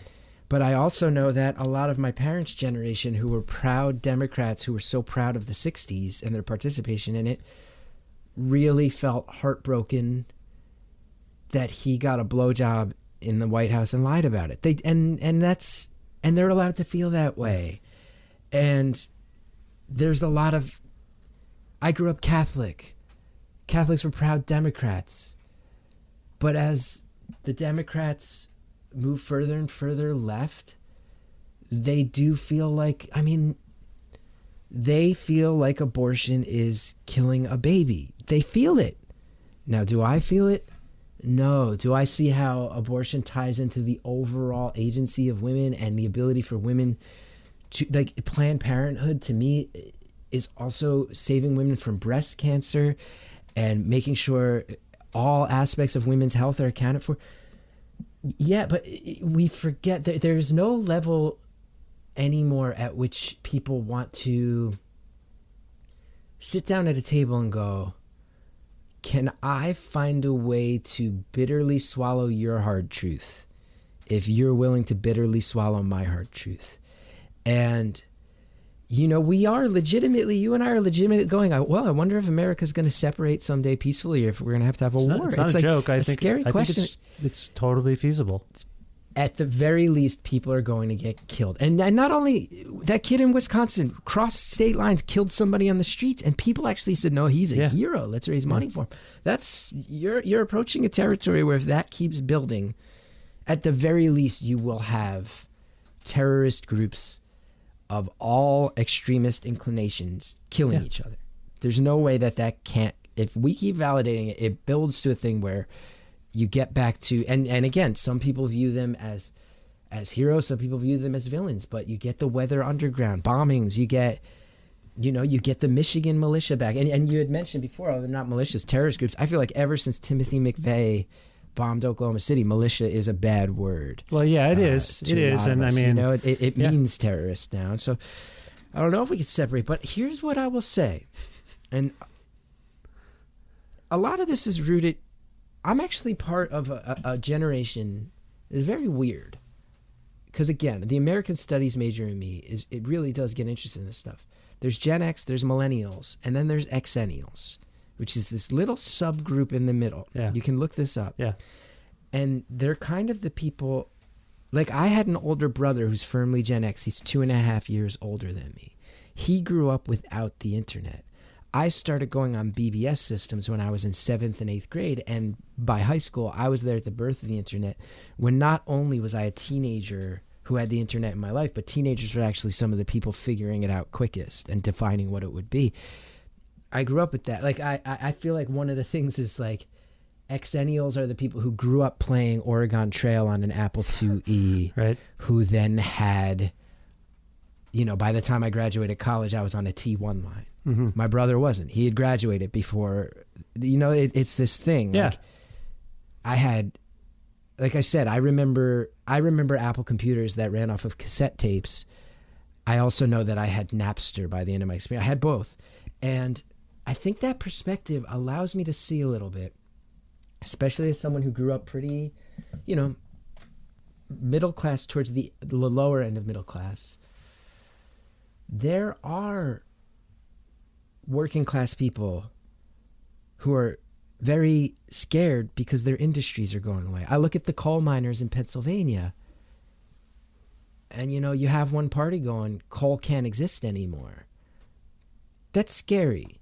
But I also know that a lot of my parents' generation, who were proud Democrats, who were so proud of the 60s and their participation in it, really felt heartbroken that he got a blowjob in the White House and lied about it. And they're allowed to feel that way. And there's a lot of, I grew up Catholic. Catholics were proud Democrats. But as the Democrats move further and further left, they do feel like, they feel like abortion is killing a baby. They feel it. Now, do I feel it? No. Do I see how abortion ties into the overall agency of women and the ability for women to, like, Planned Parenthood to me is also saving women from breast cancer and making sure all aspects of women's health are accounted for. Yeah, but we forget that there's no level anymore at which people want to sit down at a table and go, can I find a way to bitterly swallow your hard truth if you're willing to bitterly swallow my hard truth? And, you know, we are legitimately, you and I are legitimately going, well, I wonder if America's going to separate someday peacefully or if we're going to have a war. It's not a like joke. I think, scary question. It's totally feasible. At the very least, people are going to get killed. And not only that kid in Wisconsin crossed state lines, killed somebody on the streets, and people actually said, no, he's a hero. Let's raise money for him. That's you're approaching a territory where if that keeps building, at the very least, you will have terrorist groups of all extremist inclinations killing each other. There's no way that can't, if we keep validating it, it builds to a thing where you get back to, and again, some people view them as heroes, some people view them as villains, but you get the Weather Underground bombings, you get the Michigan militia back. And you had mentioned before, they're not militias, terrorist groups. I feel like ever since Timothy McVeigh bombed Oklahoma City, militia is a bad word. Well, yeah, it is. It is. And I mean, you know, it means terrorist now. And so I don't know if we could separate, but here's what I will say. And a lot of this is rooted, I'm actually part of a generation. It's very weird because, again, the American Studies major in me it really does get interested in this stuff. There's Gen X, there's Millennials, and then there's Xennials, which is this little subgroup in the middle. Yeah. You can look this up. Yeah. And they're kind of the people, like I had an older brother who's firmly Gen X. He's 2.5 years older than me. He grew up without the internet. I started going on BBS systems when I was in 7th and 8th grade, and by high school, I was there at the birth of the internet, when not only was I a teenager who had the internet in my life, but teenagers were actually some of the people figuring it out quickest and defining what it would be. I grew up with that. Like, I feel like one of the things is, like, Xennials are the people who grew up playing Oregon Trail on an Apple IIe, right? Who then had, you know, by the time I graduated college, I was on a T1 line. Mm-hmm. My brother wasn't. He had graduated before. You know, it's this thing. Yeah. Like, I had, like I said, I remember Apple computers that ran off of cassette tapes. I also know that I had Napster by the end of my experience. I had both. And I think that perspective allows me to see a little bit, especially as someone who grew up pretty, you know, middle class towards the lower end of middle class. There are working class people who are very scared because their industries are going away. I look at the coal miners in Pennsylvania, and you know, you have one party going, coal can't exist anymore. That's scary.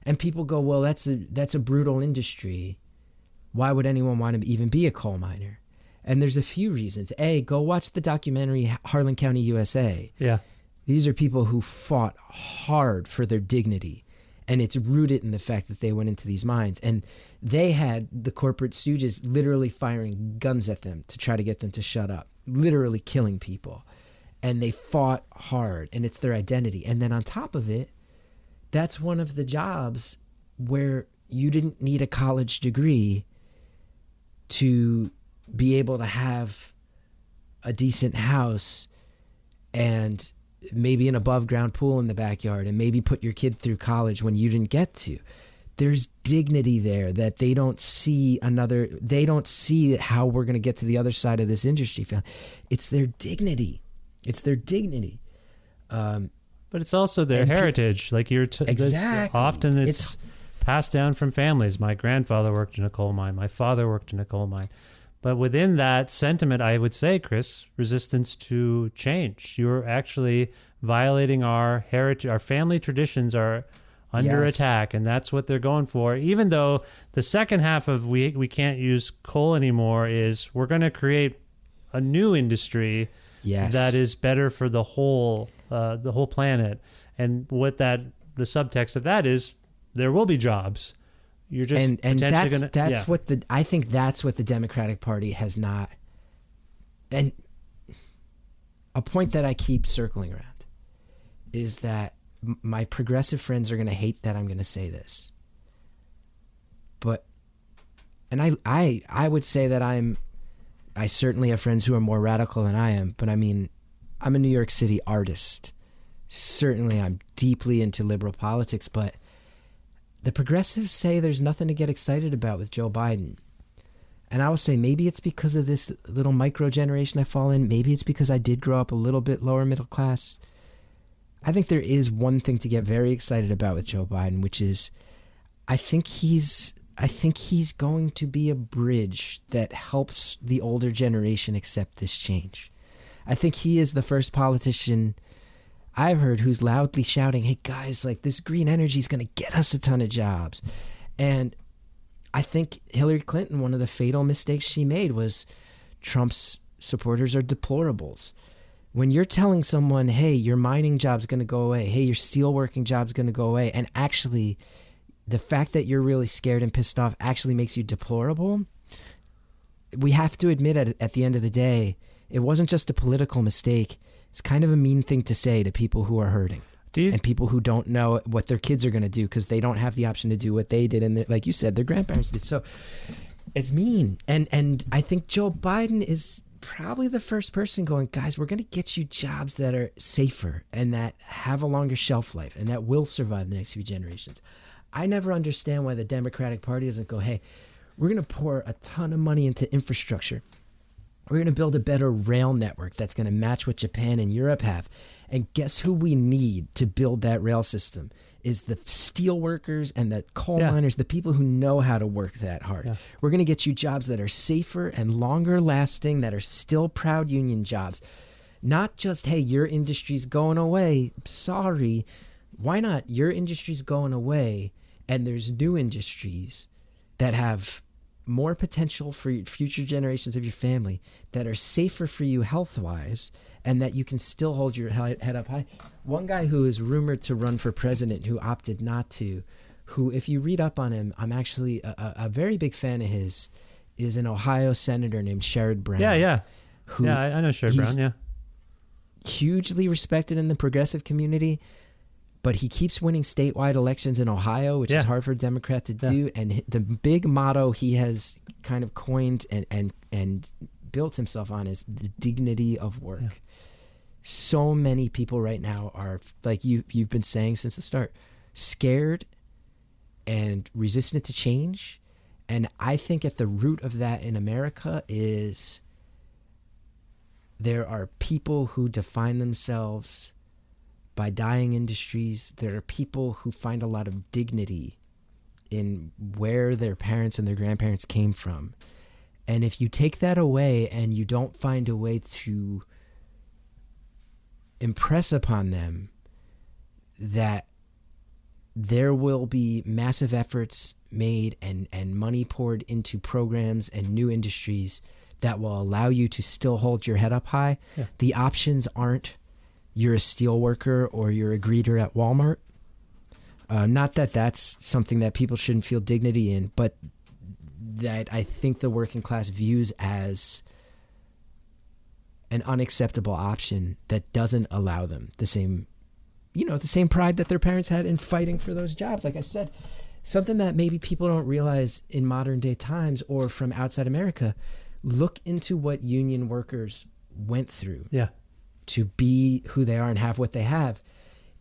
And people go, well, that's a brutal industry. Why would anyone want to even be a coal miner? And there's a few reasons. A, go watch the documentary Harlan County, USA. Yeah. These are people who fought hard for their dignity. And it's rooted in the fact that they went into these mines. And they had the corporate stooges literally firing guns at them to try to get them to shut up. Literally killing people. And they fought hard. And it's their identity. And then on top of it, that's one of the jobs where you didn't need a college degree to be able to have a decent house and maybe an above ground pool in the backyard and maybe put your kid through college when you didn't get to. There's dignity there that they don't see they don't see how we're going to get to the other side of this industry. It's their dignity. It's their dignity. But it's also their heritage. Like exactly. Often it's passed down from families. My grandfather worked in a coal mine. My father worked in a coal mine. But within that sentiment, I would say, Chris, resistance to change. You're actually violating our heritage. Our family traditions are under attack, and that's what they're going for. Even though the second half of we can't use coal anymore is we're going to create a new industry that is better for the whole planet. And what the subtext of that is, there will be jobs. You're just and that's what I think that's what the Democratic Party has not. And a point that I keep circling around is that my progressive friends are going to hate that I'm going to say this, but I would say that I'm I certainly have friends who are more radical than I am, but I mean, I'm a New York City artist. Certainly I'm deeply into liberal politics, but the progressives say there's nothing to get excited about with Joe Biden. And I will say maybe it's because of this little micro generation I fall in. Maybe it's because I did grow up a little bit lower middle class. I think there is one thing to get very excited about with Joe Biden, which is I think he's going to be a bridge that helps the older generation accept this change. I think he is the first politician I've heard who's loudly shouting, hey guys, like this green energy is going to get us a ton of jobs. And I think Hillary Clinton, one of the fatal mistakes she made was Trump's supporters are deplorables. When you're telling someone, hey, your mining job's going to go away, hey, your steelworking job's going to go away, and actually the fact that you're really scared and pissed off actually makes you deplorable, we have to admit at the end of the day, it wasn't just a political mistake. It's kind of a mean thing to say to people who are hurting and people who don't know what their kids are going to do because they don't have the option to do what they did. And like you said, their grandparents did. So it's mean. And I think Joe Biden is probably the first person going, guys, we're going to get you jobs that are safer and that have a longer shelf life and that will survive the next few generations. I never understand why the Democratic Party doesn't go, hey, we're going to pour a ton of money into infrastructure. We're going to build a better rail network that's going to match what Japan and Europe have. And guess who we need to build that rail system is the steel workers and the coal miners, the people who know how to work that hard. Yeah. We're going to get you jobs that are safer and longer lasting, that are still proud union jobs. Not just, hey, your industry's going away. Sorry. Why not? Your industry's going away and there's new industries that have more potential for future generations of your family, that are safer for you health-wise, and that you can still hold your head up high. One guy who is rumored to run for president who opted not to, who, if you read up on him, I'm actually a very big fan of his, is an Ohio senator named Sherrod Brown. I know Sherrod Brown, yeah. Hugely respected in the progressive community, but he keeps winning statewide elections in Ohio, which is hard for a Democrat to do. And the big motto he has kind of coined and built himself on is the dignity of work. Yeah. So many people right now are, like you've been saying since the start, scared and resistant to change. And I think at the root of that in America is there are people who define themselves by dying industries. There are people who find a lot of dignity in where their parents and their grandparents came from. And if you take that away and you don't find a way to impress upon them that there will be massive efforts made and money poured into programs and new industries that will allow you to still hold your head up high, the options aren't you're a steel worker or you're a greeter at Walmart. Not that that's something that people shouldn't feel dignity in, but that I think the working class views as an unacceptable option that doesn't allow them the same pride that their parents had in fighting for those jobs. Like I said, something that maybe people don't realize in modern day times or from outside America, look into what union workers went through. Yeah. To be who they are and have what they have.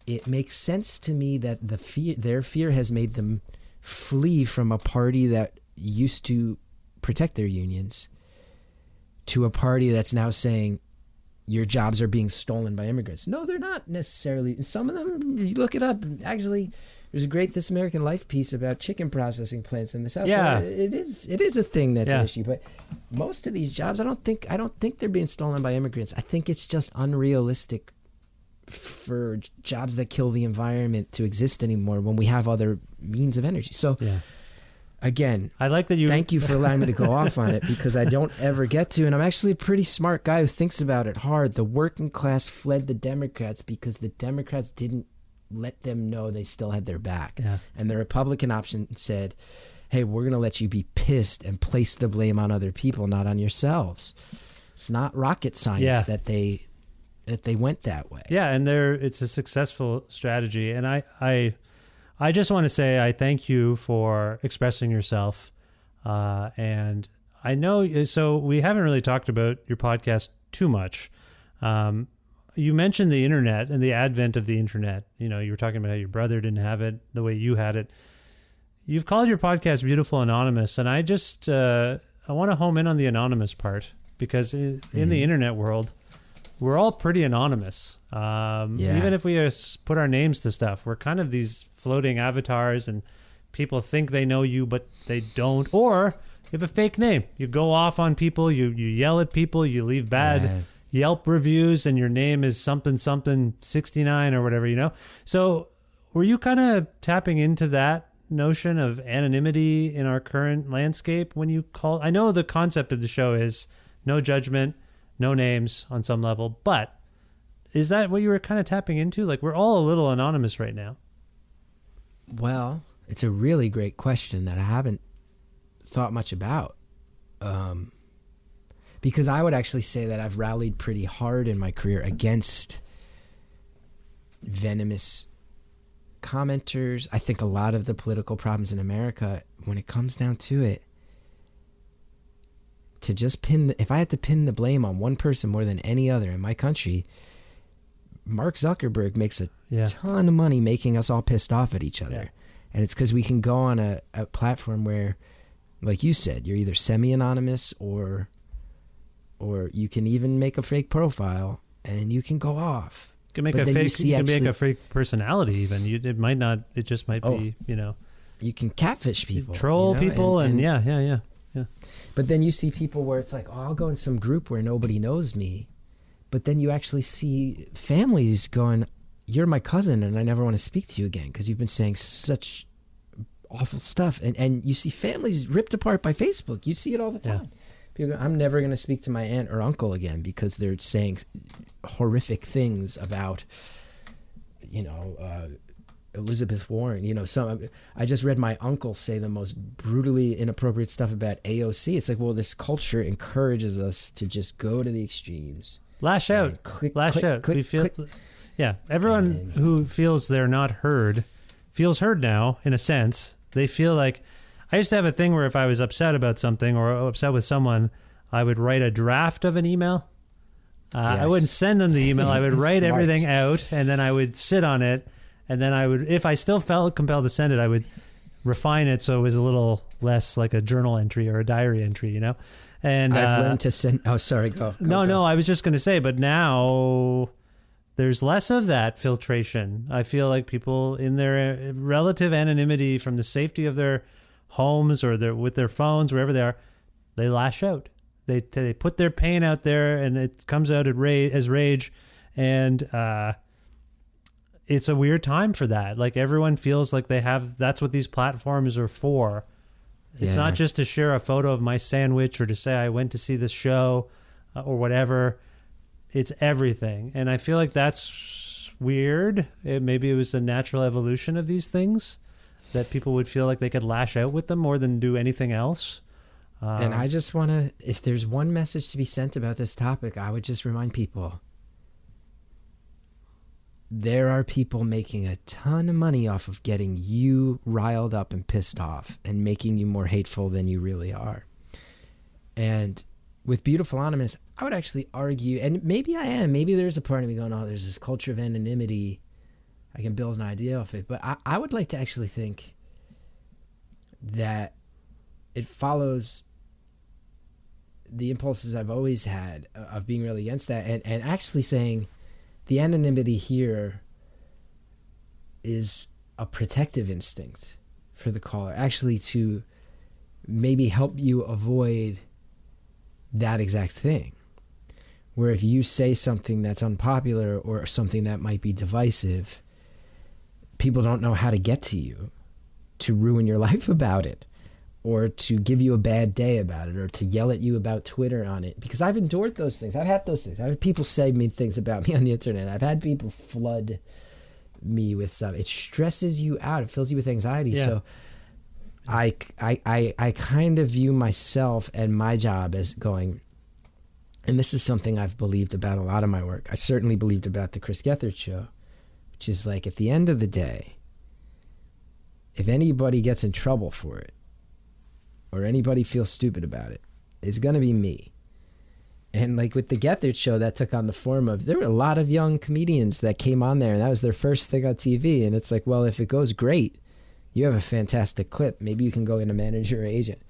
It makes sense to me that their fear has made them flee from a party that used to protect their unions to a party that's now saying your jobs are being stolen by immigrants. No, they're not necessarily. Some of them, you look it up, actually, there's a great This American Life piece about chicken processing plants in the South. Yeah. It is a thing that's an issue, but most of these jobs, I don't think they're being stolen by immigrants. I think it's just unrealistic for jobs that kill the environment to exist anymore when we have other means of energy. So again, I like that thank you for allowing me to go off on it because I don't ever get to, and I'm actually a pretty smart guy who thinks about it hard. The working class fled the Democrats because the Democrats didn't let them know they still had their back. Yeah. And the Republican option said, hey, we're going to let you be pissed and place the blame on other people, not on yourselves. It's not rocket science that they went that way. Yeah, and it's a successful strategy. And I just want to say I thank you for expressing yourself. And I know. So we haven't really talked about your podcast too much. You mentioned the internet and the advent of the internet. You know, you were talking about how your brother didn't have it the way you had it. You've called your podcast Beautiful Anonymous, and I just I want to home in on the anonymous part, because in the internet world, we're all pretty anonymous. Even if we put our names to stuff, we're kind of these floating avatars, and people think they know you, but they don't. Or you have a fake name. You go off on people, you yell at people, you leave bad Yelp reviews, and your name is something 69 or whatever, you know? So were you kind of tapping into that notion of anonymity in our current landscape when you call? I know the concept of the show is no judgment, no names on some level, but is that what you were kind of tapping into? Like, we're all a little anonymous right now. Well, it's a really great question that I haven't thought much about. Because I would actually say that I've rallied pretty hard in my career against venomous commenters. I think a lot of the political problems in America, when it comes down to it, to just if I had to pin the blame on one person more than any other in my country, Mark Zuckerberg makes a ton of money making us all pissed off at each other. Yeah. And it's because we can go on a platform where, like you said, you're either semi-anonymous or you can even make a fake profile and you can go off. You can make a fake personality even. It might not, it just might be, you know. You can catfish people. Troll people and yeah. But then you see people where it's like, oh, I'll go in some group where nobody knows me. But then you actually see families going, you're my cousin and I never want to speak to you again because you've been saying such awful stuff. And you see families ripped apart by Facebook. You see it all the time. Yeah. People go, I'm never going to speak to my aunt or uncle again because they're saying horrific things about, you know, Elizabeth Warren. You know, I just read my uncle say the most brutally inappropriate stuff about AOC. It's like, well, this culture encourages us to just go to the extremes. Lash out. Yeah, everyone who feels they're not heard feels heard now, in a sense. They feel like, I used to have a thing where if I was upset about something or upset with someone, I would write a draft of an email. I wouldn't send them the email. I would write everything out, and then I would sit on it, and then I would, if I still felt compelled to send it, I would refine it so it was a little less like a journal entry or a diary entry, you know? And I've learned to send... Oh, sorry, go. No, I was just going to say, but now there's less of that filtration. I feel like people in their relative anonymity from the safety of their homes or with their phones, wherever they are, they lash out. They put their pain out there, and it comes out as rage. And it's a weird time for that. Like, everyone feels like that's what these platforms are for. It's not just to share a photo of my sandwich or to say I went to see this show or whatever. It's everything. And I feel like that's weird. Maybe it was the natural evolution of these things, that people would feel like they could lash out with them more than do anything else. And I just want to, if there's one message to be sent about this topic, I would just remind people, there are people making a ton of money off of getting you riled up and pissed off and making you more hateful than you really are. And with Beautiful Anonymous, I would actually argue, and maybe I am, maybe there's a part of me going, oh, there's this culture of anonymity. I can build an idea off it. But I would like to actually think that it follows the impulses I've always had of being really against that, and actually saying the anonymity here is a protective instinct for the caller, actually to maybe help you avoid that exact thing. Where if you say something that's unpopular or something that might be divisive, people don't know how to get to you to ruin your life about it, or to give you a bad day about it, or to yell at you about Twitter on it. Because I've endured those things. I've had those things. I've had people say mean things about me on the internet. I've had people flood me with stuff. It stresses you out. It fills you with anxiety. Yeah. So I kind of view myself and my job as going, and this is something I've believed about a lot of my work. I certainly believed about the Chris Gethard show, which is like, at the end of the day, if anybody gets in trouble for it, or anybody feels stupid about it, is going to be me. And like with the Gethard show, that took on the form of, there were a lot of young comedians that came on there and that was their first thing on TV. And it's like, well, if it goes great, you have a fantastic clip. Maybe you can go into manager or agent.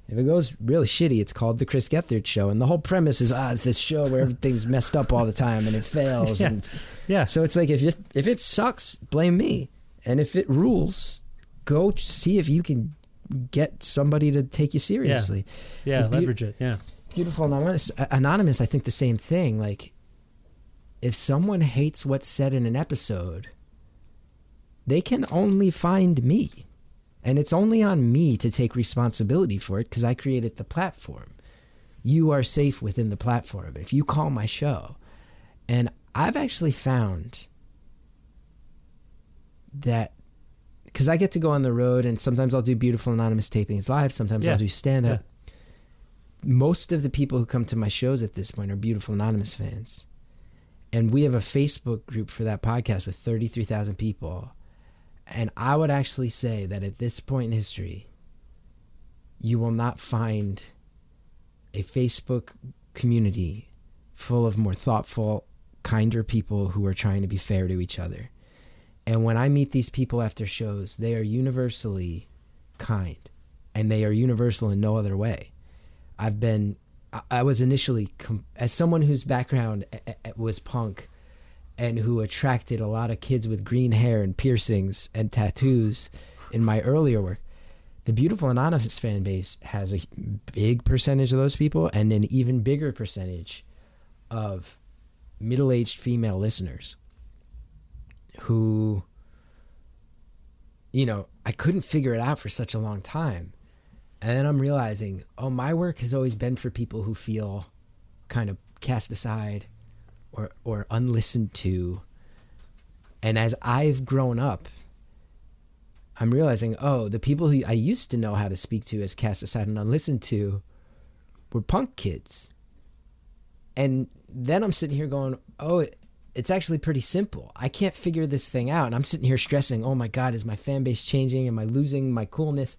If it goes really shitty, it's called The Chris Gethard Show. And the whole premise is, it's this show where everything's messed up all the time and it fails. Yeah. And Yeah. so it's like, if it sucks, blame me. And if it rules, go see if you can get somebody to take you seriously. Yeah, With leverage it. Yeah. Beautiful Anonymous, I think the same thing. Like, if someone hates what's said in an episode, they can only find me. And it's only on me to take responsibility for it because I created the platform. You are safe within the platform if you call my show. And I've actually found that, because I get to go on the road and sometimes I'll do Beautiful Anonymous tapings live, sometimes I'll do stand-up. Yeah. Most of the people who come to my shows at this point are Beautiful Anonymous fans. And we have a Facebook group for that podcast with 33,000 people. And I would actually say that at this point in history, you will not find a Facebook community full of more thoughtful, kinder people who are trying to be fair to each other. And when I meet these people after shows, they are universally kind, and they are universal in no other way. I was initially, as someone whose background was punk and who attracted a lot of kids with green hair and piercings and tattoos in my earlier work, the Beautiful Anonymous fan base has a big percentage of those people and an even bigger percentage of middle-aged female listeners who, I couldn't figure it out for such a long time. And then I'm realizing, my work has always been for people who feel kind of cast aside or unlistened to. And as I've grown up, I'm realizing, the people who I used to know how to speak to as cast aside and unlistened to were punk kids. And then I'm sitting here going, it's actually pretty simple. I can't figure this thing out. And I'm sitting here stressing, oh my God, is my fan base changing? Am I losing my coolness?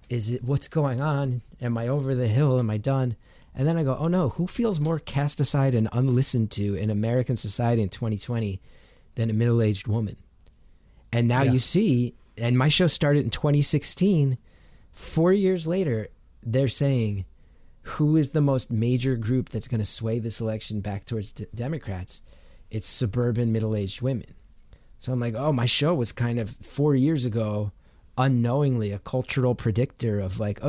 Is it, what's going on? Am I over the hill? Am I done? And then I go, oh no, who feels more cast aside and unlistened to in American society in 2020 than a middle-aged woman? And now you see, and my show started in 2016, 4 years later, they're saying, who is the most major group that's going to sway this election back towards Democrats? It's suburban middle-aged women. So I'm like, my show was kind of 4 years ago, unknowingly a cultural predictor of like,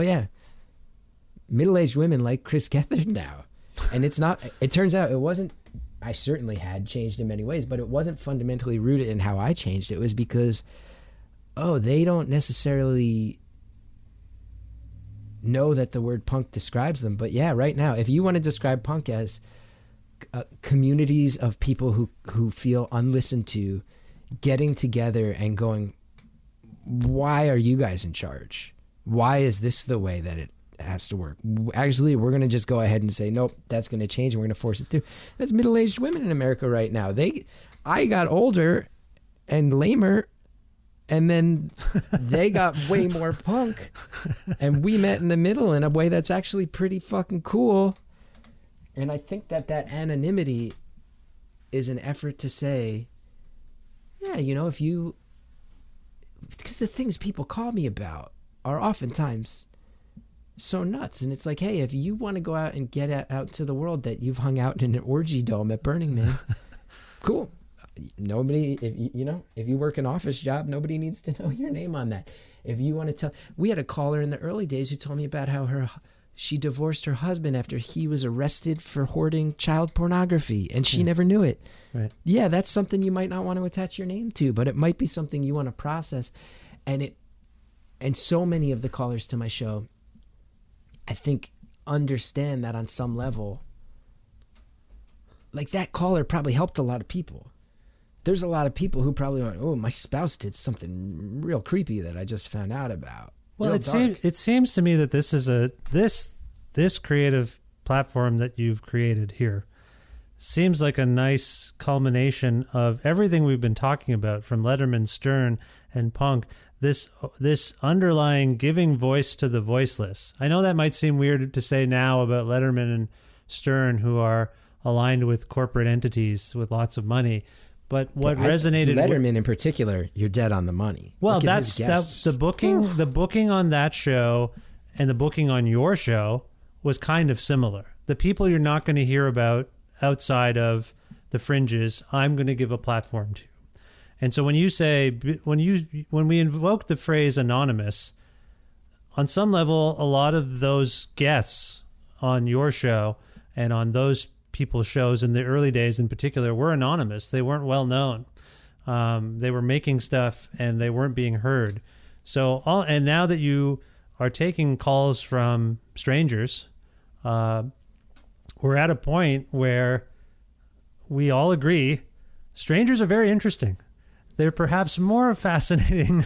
middle-aged women like Chris Gethard now. And it turns out it wasn't, I certainly had changed in many ways, but it wasn't fundamentally rooted in how I changed. It was because, they don't necessarily know that the word punk describes them. But yeah, right now, if you want to describe punk as communities of people who feel unlistened to, getting together and going, why are you guys in charge? Why is this the way that it has to work? Actually, we're going to just go ahead and say, nope, that's going to change and we're going to force it through. That's middle-aged women in America right now. I got older and lamer, and then they got way more punk, and we met in the middle in a way that's actually pretty fucking cool. And I think that anonymity is an effort to say, if you, because the things people call me about are oftentimes so nuts. And it's like, hey, if you want to go out and get out to the world that you've hung out in an orgy dome at Burning Man, cool. Nobody, if you work an office job, nobody needs to know your name on that. If you want to tell, we had a caller in the early days who told me about how she divorced her husband after he was arrested for hoarding child pornography, and she never knew it. Right. Yeah, that's something you might not want to attach your name to, but it might be something you want to process. And so many of the callers to my show, I think, understand that on some level. Like, that caller probably helped a lot of people. There's a lot of people who probably went, my spouse did something real creepy that I just found out about. Well, it seems to me that this is this creative platform that you've created here seems like a nice culmination of everything we've been talking about, from Letterman, Stern, and punk, this underlying giving voice to the voiceless. I know that might seem weird to say now about Letterman and Stern, who are aligned with corporate entities with lots of money. But what resonated Letterman in particular, you're dead on the money. Well, Look at that's his guests. the booking. The booking on that show and the booking on your show was kind of similar. The people you're not going to hear about outside of the fringes, I'm going to give a platform to. And so when you say when we invoke the phrase anonymous, on some level, a lot of those guests on your show and on those people's shows in the early days in particular were anonymous. They weren't well known. They were making stuff and they weren't being heard. And now that you are taking calls from strangers, we're at a point where we all agree strangers are very interesting. They're perhaps more fascinating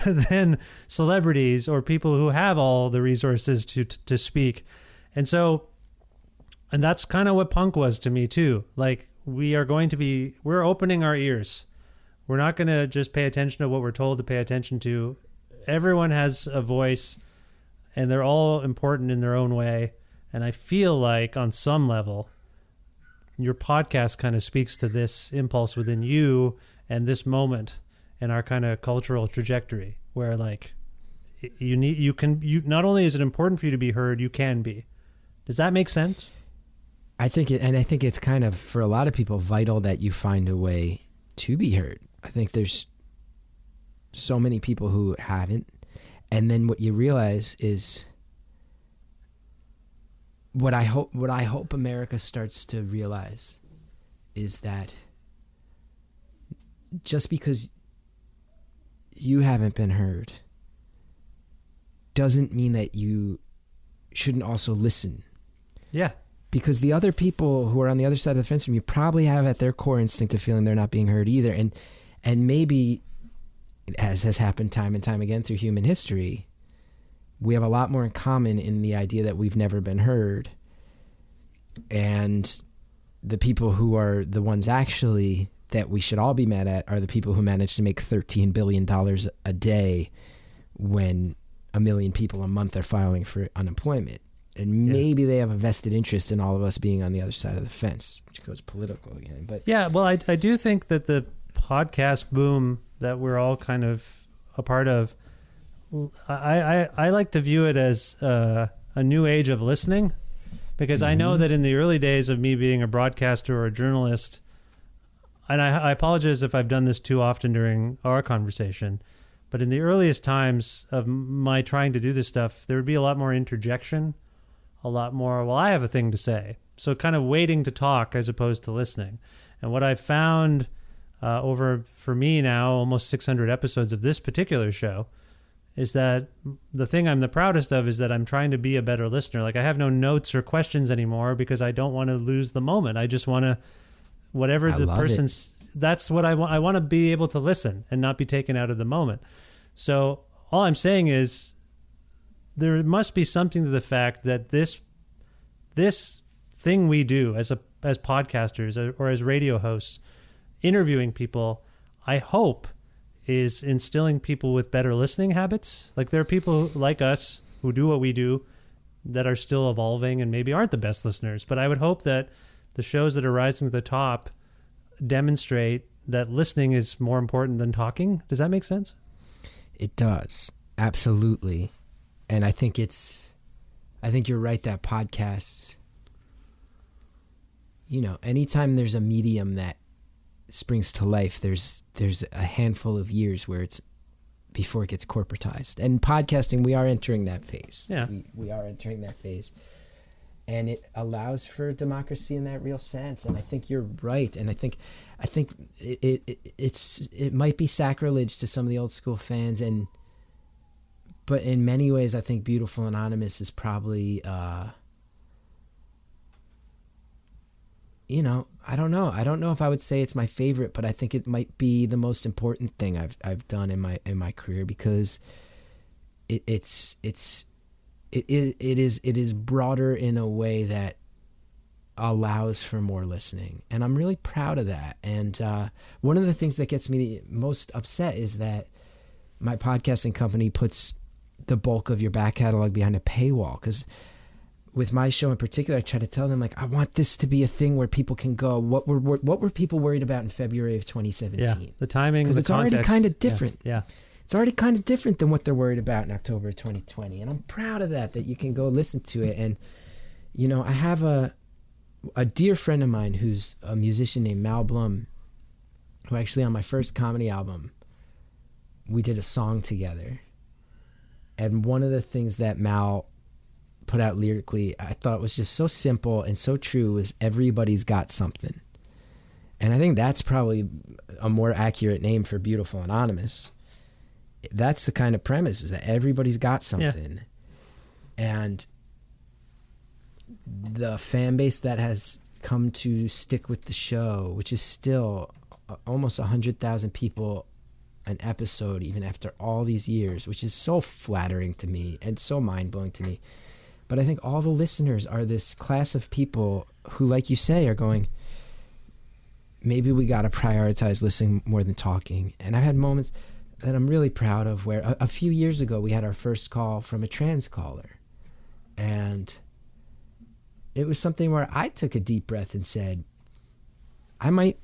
than celebrities or people who have all the resources to speak. And that's kind of what punk was to me too. Like we're opening our ears. We're not going to just pay attention to what we're told to pay attention to. Everyone has a voice and they're all important in their own way. And I feel like on some level, your podcast kind of speaks to this impulse within you and this moment in our kind of cultural trajectory where like you not only is it important for you to be heard, you can be. Does that make sense? I think it's kind of, for a lot of people, vital that you find a way to be heard. I think there's so many people who haven't. And then what you realize is what I hope America starts to realize is that just because you haven't been heard doesn't mean that you shouldn't also listen. Yeah. Because the other people who are on the other side of the fence from you probably have at their core instinct of feeling they're not being heard either. And maybe, as has happened time and time again through human history, we have a lot more in common in the idea that we've never been heard. And the people who are the ones actually that we should all be mad at are the people who manage to make $13 billion a day when 1 million people a month are filing for unemployment. And maybe they have a vested interest in all of us being on the other side of the fence, which goes political again. But yeah, well, I do think that the podcast boom that we're all kind of a part of, I like to view it as a new age of listening, because I know that in the early days of me being a broadcaster or a journalist, and I apologize if I've done this too often during our conversation, but in the earliest times of my trying to do this stuff, there would be a lot more interjection. A lot more, well, I have a thing to say. So kind of waiting to talk as opposed to listening. And what I've found over, for me now, almost 600 episodes of this particular show, is that the thing I'm the proudest of is that I'm trying to be a better listener. Like I have no notes or questions anymore because I don't want to lose the moment. I just want to, whatever the person's, that's what I want. I want to be able to listen and not be taken out of the moment. So all I'm saying is, there must be something to the fact that this thing we do as podcasters or as radio hosts, interviewing people, I hope is instilling people with better listening habits. Like there are people like us who do what we do that are still evolving and maybe aren't the best listeners. But I would hope that the shows that are rising to the top demonstrate that listening is more important than talking. Does that make sense? It does. Absolutely. And I think you're right that podcasts, anytime there's a medium that springs to life, there's a handful of years where it's before it gets corporatized. And podcasting, we are entering that phase. Yeah. We are entering that phase. And it allows for democracy in that real sense. And I think you're right. And I think it might be sacrilege to some of the old school fans, but in many ways, I think Beautiful Anonymous is probably, I don't know. I don't know if I would say it's my favorite, but I think it might be the most important thing I've done in my career, because it is broader in a way that allows for more listening, and I'm really proud of that. And one of the things that gets me the most upset is that my podcasting company puts the bulk of your back catalog behind a paywall. Because with my show in particular, I try to tell them, like, I want this to be a thing where people can go, what were people worried about in February of 2017? Yeah, the timing, because the it's context. already kind of different. Yeah. It's already kind of different than what they're worried about in October of 2020. And I'm proud of that you can go listen to it. And, you know, I have a dear friend of mine who's a musician named Mal Blum, who actually on my first comedy album, we did a song together. And one of the things that Mal put out lyrically, I thought was just so simple and so true, was everybody's got something. And I think that's probably a more accurate name for Beautiful Anonymous. That's the kind of premise, is that everybody's got something. Yeah. And the fan base that has come to stick with the show, which is still almost 100,000 people an episode, even after all these years, which is so flattering to me and so mind-blowing to me. But I think all the listeners are this class of people who, like you say, are going, maybe we got to prioritize listening more than talking. And I've had moments that I'm really proud of where a few years ago we had our first call from a trans caller. And it was something where I took a deep breath and said, I might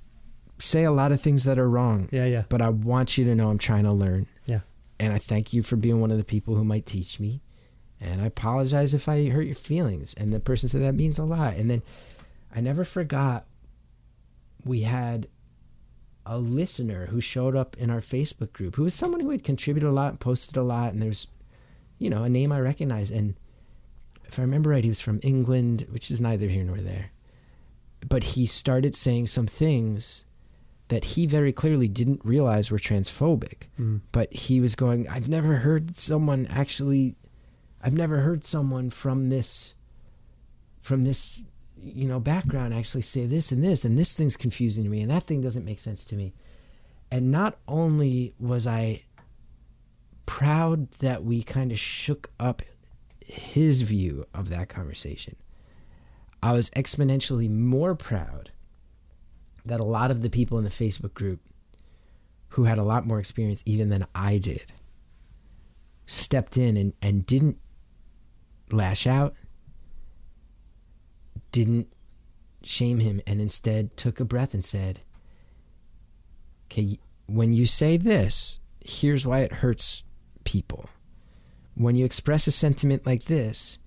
say a lot of things that are wrong. Yeah. But I want you to know I'm trying to learn. Yeah. And I thank you for being one of the people who might teach me. And I apologize if I hurt your feelings. And the person said, that means a lot. And then I never forgot, we had a listener who showed up in our Facebook group, who was someone who had contributed a lot and posted a lot. And there's, you know, a name I recognize. And if I remember right, he was from England, which is neither here nor there. But he started saying some things that he very clearly didn't realize were transphobic. But he was going, I've never heard someone from this, you know, background actually say this, and this thing's confusing to me, and that thing doesn't make sense to me. And not only was I proud that we kind of shook up his view of that conversation, I was exponentially more proud that a lot of the people in the Facebook group who had a lot more experience even than I did stepped in and didn't lash out, didn't shame him, and instead took a breath and said, okay, when you say this, here's why it hurts people. When you express a sentiment like this,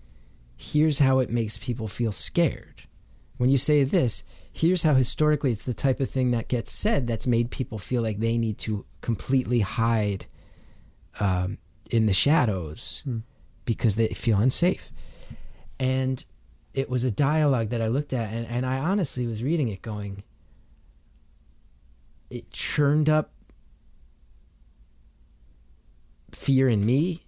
here's how it makes people feel scared. When you say this, here's how historically it's the type of thing that gets said that's made people feel like they need to completely hide in the shadows because they feel unsafe. And it was a dialogue that I looked at, and I honestly was reading it going, it churned up fear in me.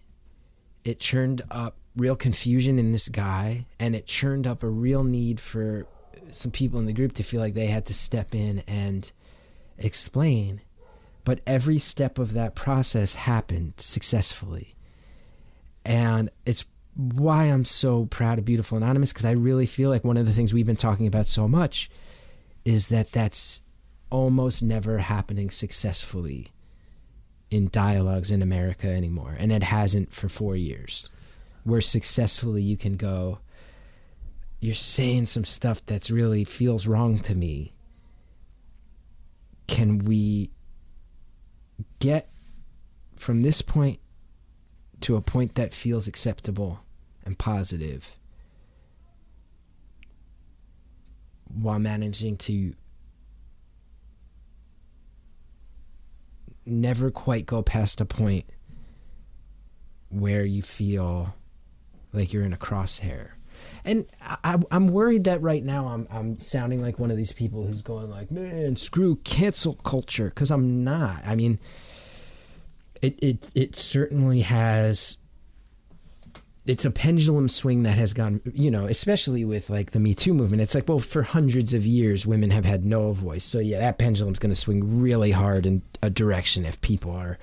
It churned up real confusion in this guy, and it churned up a real need for some people in the group to feel like they had to step in and explain. But every step of that process happened successfully. And it's why I'm so proud of Beautiful Anonymous, because I really feel like one of the things we've been talking about so much is that that's almost never happening successfully in dialogues in America anymore. And it hasn't for 4 years. Where successfully you can go, you're saying some stuff that's really feels wrong to me. Can we get from this point to a point that feels acceptable and positive while managing to never quite go past a point where you feel like you're in a crosshair? And I'm worried that right now I'm sounding like one of these people who's going like, man, screw cancel culture, because I'm not. I mean, it certainly has. It's a pendulum swing that has gone, you know, especially with like the Me Too movement. It's like, well, for hundreds of years, women have had no voice. So yeah, that pendulum's going to swing really hard in a direction if people are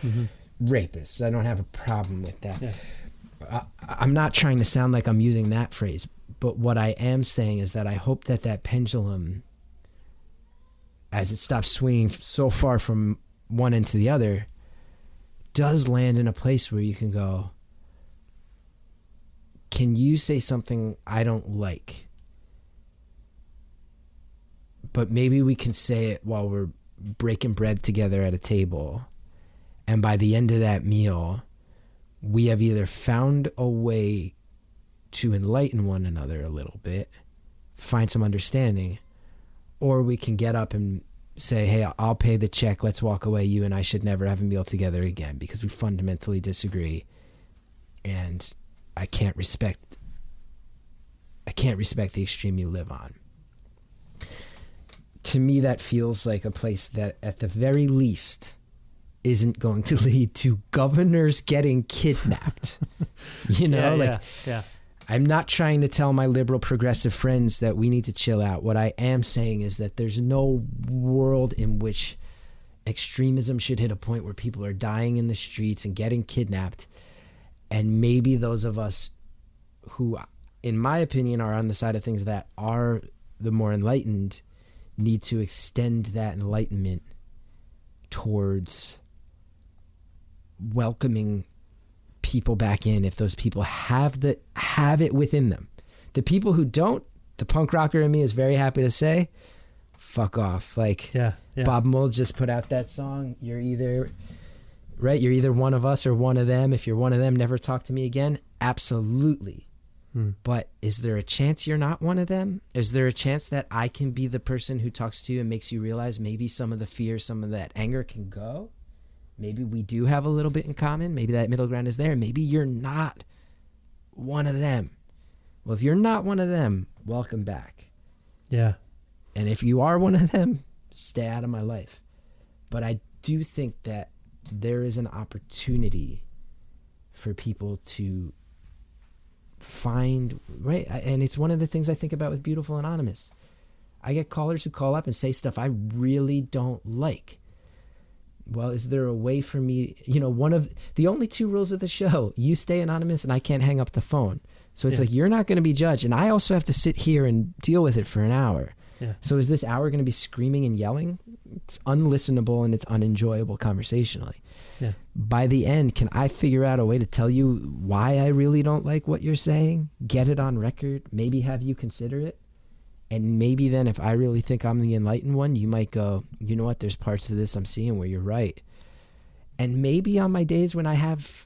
rapists. I don't have a problem with that. Yeah. I'm not trying to sound like I'm using that phrase, but what I am saying is that I hope that that pendulum, as it stops swinging so far from one end to the other, does land in a place where you can go, can you say something I don't like? But maybe we can say it while we're breaking bread together at a table. And by the end of that meal, we have either found a way to enlighten one another a little bit, find some understanding, or we can get up and say, hey, I'll pay the check. Let's walk away. You and I should never have a meal together again because we fundamentally disagree. And I can't respect the extreme you live on. To me, that feels like a place that at the very least isn't going to lead to governors getting kidnapped. Yeah. I'm not trying to tell my liberal progressive friends that we need to chill out. What I am saying is that there's no world in which extremism should hit a point where people are dying in the streets and getting kidnapped. And maybe those of us who, in my opinion, are on the side of things that are the more enlightened need to extend that enlightenment towards welcoming people back in if those people have it within them. The people who don't, the punk rocker in me is very happy to say, fuck off. Like, Yeah. Bob Mould just put out that song, you're either one of us or one of them. If you're one of them, never talk to me again. Absolutely. But is there a chance you're not one of them? Is there a chance that I can be the person who talks to you and makes you realize maybe some of the fear, some of that anger can go? Maybe we do have a little bit in common. Maybe that middle ground is there. Maybe you're not one of them. Well, if you're not one of them, welcome back. Yeah. And if you are one of them, stay out of my life. But I do think that there is an opportunity for people to find, right? And it's one of the things I think about with Beautiful Anonymous. I get callers who call up and say stuff I really don't like. Well, is there a way for me, one of the only two rules of the show, you stay anonymous and I can't hang up the phone. So it's like, you're not going to be judged. And I also have to sit here and deal with it for an hour. Yeah. So is this hour going to be screaming and yelling? It's unlistenable and it's unenjoyable conversationally. Yeah. By the end, can I figure out a way to tell you why I really don't like what you're saying? Get it on record? Maybe have you consider it? And maybe then if I really think I'm the enlightened one, you might go, you know what, there's parts of this I'm seeing where you're right. And maybe on my days when I have,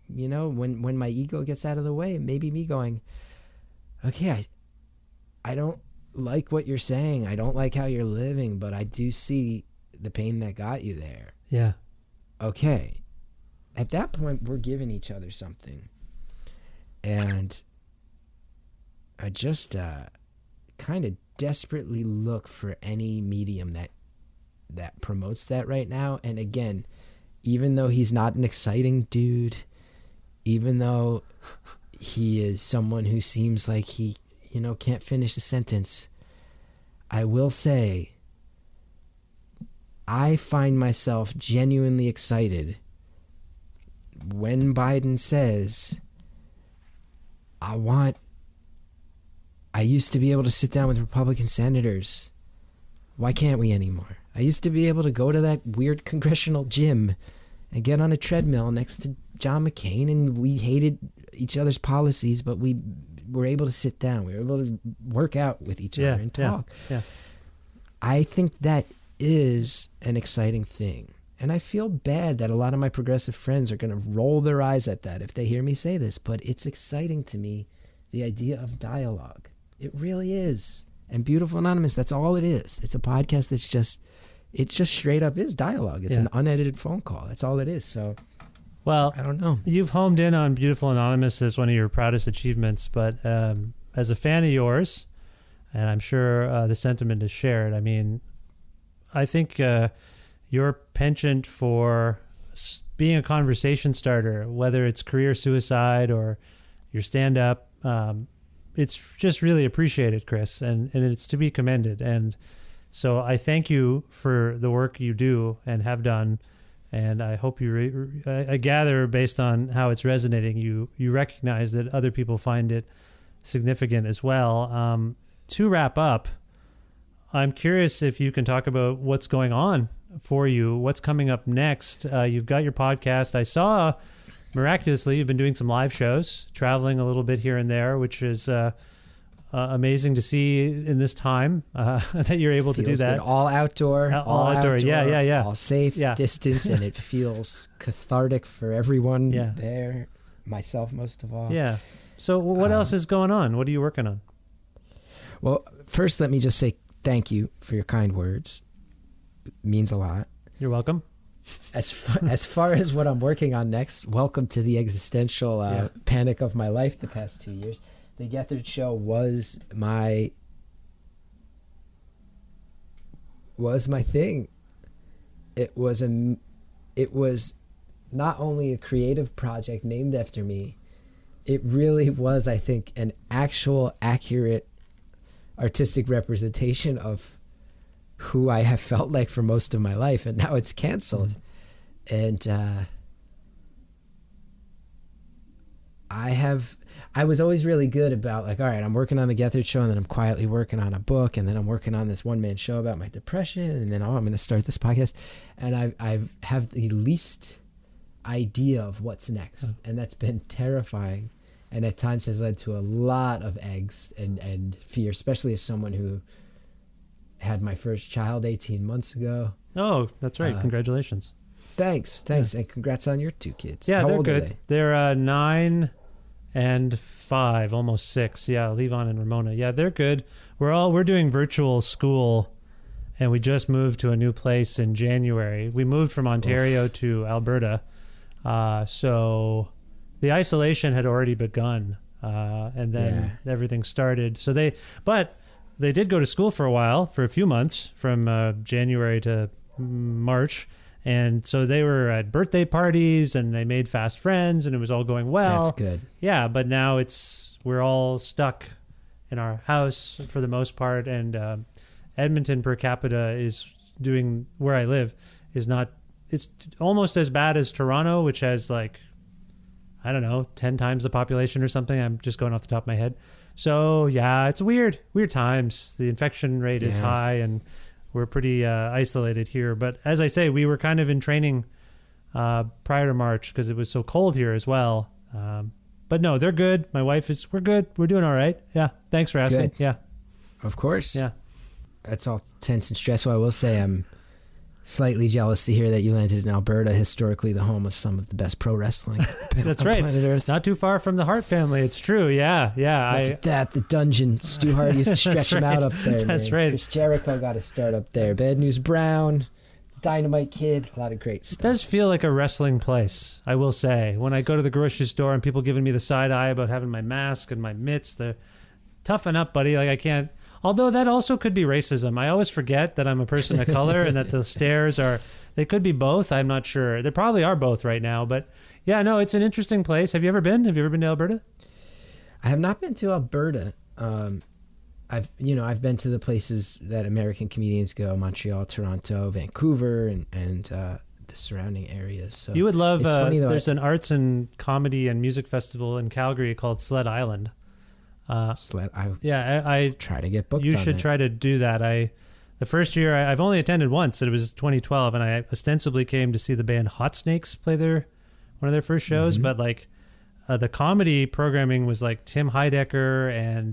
when my ego gets out of the way, maybe me going, okay, I don't like what you're saying. I don't like how you're living, but I do see the pain that got you there. Yeah. Okay. At that point, we're giving each other something. And I just kind of desperately look for any medium that promotes that right now. And again, even though he's not an exciting dude, even though he is someone who seems like he, can't finish a sentence, I will say I find myself genuinely excited when Biden says, I used to be able to sit down with Republican senators. Why can't we anymore? I used to be able to go to that weird congressional gym and get on a treadmill next to John McCain, and we hated each other's policies, but we were able to sit down. We were able to work out with each other and talk. Yeah. I think that is an exciting thing. And I feel bad that a lot of my progressive friends are going to roll their eyes at that if they hear me say this, but it's exciting to me, the idea of dialogue. It really is. And Beautiful Anonymous, that's all it is. It's a podcast that's just straight up is dialogue. It's an unedited phone call. That's all it is. So, well, I don't know. You've homed in on Beautiful Anonymous as one of your proudest achievements, but as a fan of yours, and I'm sure the sentiment is shared, I mean, I think your penchant for being a conversation starter, whether it's career suicide or your stand-up, it's just really appreciated, Chris, and it's to be commended. And so I thank you for the work you do and have done, and I hope I gather based on how it's resonating, you recognize that other people find it significant as well. To wrap up, I'm curious if you can talk about what's going on for you. What's coming up next? You've got your podcast. I saw, miraculously, you've been doing some live shows, traveling a little bit here and there, which is amazing to see in this time that you're able to do Feels that. good. All outdoor. All outdoor. Yeah. All safe distance, and it feels cathartic for everyone there, myself most of all. Yeah. So what else is going on? What are you working on? Well, first, let me just say thank you for your kind words. It means a lot. You're welcome. As far as what I'm working on next, welcome to the existential panic of my life the past 2 years. The Gethard Show was my thing. It was not only a creative project named after me, it really was, I think, an actual accurate artistic representation of who I have felt like for most of my life, and now it's canceled. And I was always really good about, like, all right, I'm working on the Gethard Show, and then I'm quietly working on a book, and then I'm working on this one-man show about my depression, and then I'm going to start this podcast, and I have the least idea of what's next, and that's been terrifying, and at times has led to a lot of angst and fear, especially as someone who had my first child 18 months ago. Oh, that's right. Congratulations. Thanks. And congrats on your 2 kids. Yeah, How they're old are good. they? They're 9 and 5, almost 6. Yeah, Levon and Ramona. Yeah, they're good. We're doing virtual school, and we just moved to a new place in January. We moved from Ontario to Alberta, so the isolation had already begun, and then everything started. So they did go to school for a while, for a few months, from January to March. And so they were at birthday parties, and they made fast friends, and it was all going well. That's good. Yeah, but now we're all stuck in our house for the most part. And Edmonton per capita is doing, where I live, it's almost as bad as Toronto, which has, like, I don't know, 10 times the population or something. I'm just going off the top of my head. So yeah, it's weird times. The infection rate is high, and we're pretty isolated here. But as I say, we were kind of in training prior to March because it was so cold here as well. But no, they're good. My wife we're good. We're doing all right. Yeah. Thanks for asking. Good. Yeah. Of course. Yeah. That's all tense and stressful. I will say I'm slightly jealous to hear that you landed in Alberta, historically the home of some of the best pro wrestling. That's on right. planet Earth. Not too far from the Hart family. It's true. Yeah. Yeah. Look at that. The dungeon. Stu Hart used to stretch him out up there. That's man. right. Chris Jericho got to start up there. Bad News Brown, Dynamite Kid, a lot of great It stuff. does feel like a wrestling place, I will say. When I go to the grocery store and people giving me the side eye about having my mask and my mitts, they're toughen up, buddy. Like, I can't. Although that also could be racism. I always forget that I'm a person of color and that the stares they could be both. I'm not sure. They probably are both right now. But yeah, no, it's an interesting place. Have you ever been? Have you ever been to Alberta? I have not been to Alberta. I've been to the places that American comedians go: Montreal, Toronto, Vancouver, and the surrounding areas. So You would love. It's funny, though, there's an arts and comedy and music festival in Calgary called Sled Island. I try to get booked. You on should that. try to do that. The first year I've only attended once. It was 2012, and I ostensibly came to see the band Hot Snakes play one of their first shows. Mm-hmm. But like the comedy programming was like Tim Heidecker and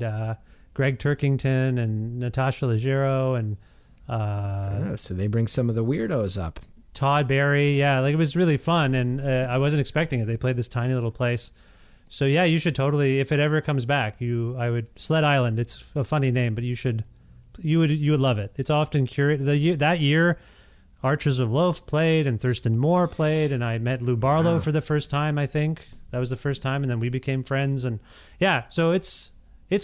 Greg Turkington and Natasha Leggero and so they bring some of the weirdos up. Todd Barry. Yeah, like it was really fun, and I wasn't expecting it. They played this tiny little place. So yeah, you should totally, if it ever comes back, Sled Island. It's a funny name, but you would love it. It's often curated. That year, Archers of Loaf played and Thurston Moore played, and I met Lou Barlow for the first time. I think that was the first time, and then we became friends. And yeah, so it's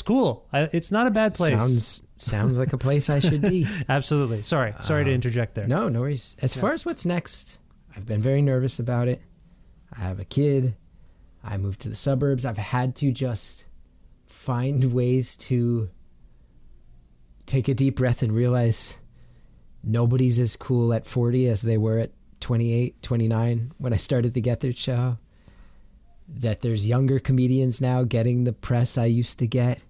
cool. It's not a bad place. Sounds like a place I should be. Absolutely. Sorry to interject there. No worries. As far as what's next, I've been very nervous about it. I have a kid. I moved to the suburbs. I've had to just find ways to take a deep breath and realize nobody's as cool at 40 as they were at 28, 29 when I started the Gethard Show. That there's younger comedians now getting the press I used to get,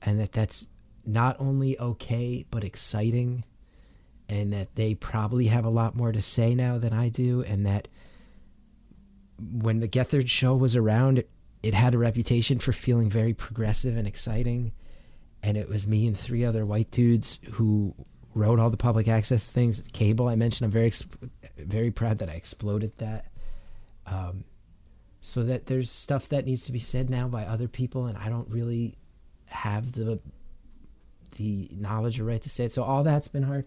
and that's not only okay but exciting. and that they probably have a lot more to say now than I do, and that when the Gethard show was around, it had a reputation for feeling very progressive and exciting, and it was me and 3 other white dudes who wrote all the public access things. Cable, I mentioned, I'm very proud that I exploded that. So that there's stuff that needs to be said now by other people, and I don't really have the knowledge or right to say it. So all that's been hard.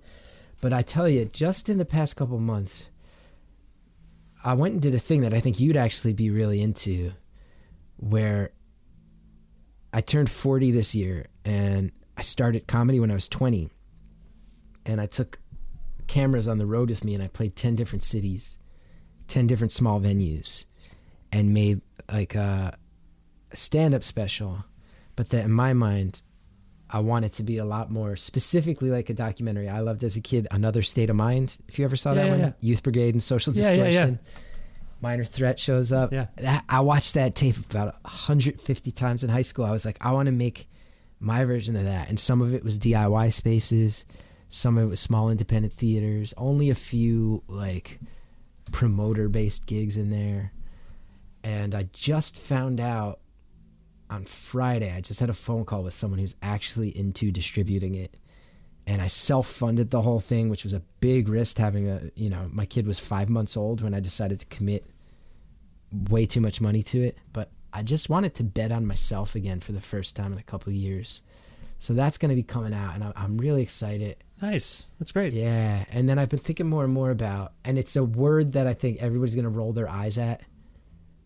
But I tell you, just in the past couple months, I went and did a thing that I think you'd actually be really into, where I turned 40 this year, and I started comedy when I was 20. And I took cameras on the road with me, and I played 10 different cities, 10 different small venues, and made like a stand-up special. But that in my mind, I want it to be a lot more specifically like a documentary. I loved as a kid Another State of Mind. If you ever saw that one, yeah. Youth Brigade and Social Distortion. Minor Threat shows up. I watched that tape about 150 times in high school. I was like, I want to make my version of that. And some of it was DIY spaces. Some of it was small independent theaters. Only a few like promoter-based gigs in there. And I just found out on Friday, I just had a phone call with someone who's actually into distributing it. And I self-funded the whole thing, which was a big risk having my kid was 5 months old when I decided to commit way too much money to it. But I just wanted to bet on myself again for the first time in a couple of years. So that's going to be coming out, and I'm really excited. Nice. That's great. Yeah. And then I've been thinking more and more about, and it's a word that I think everybody's going to roll their eyes at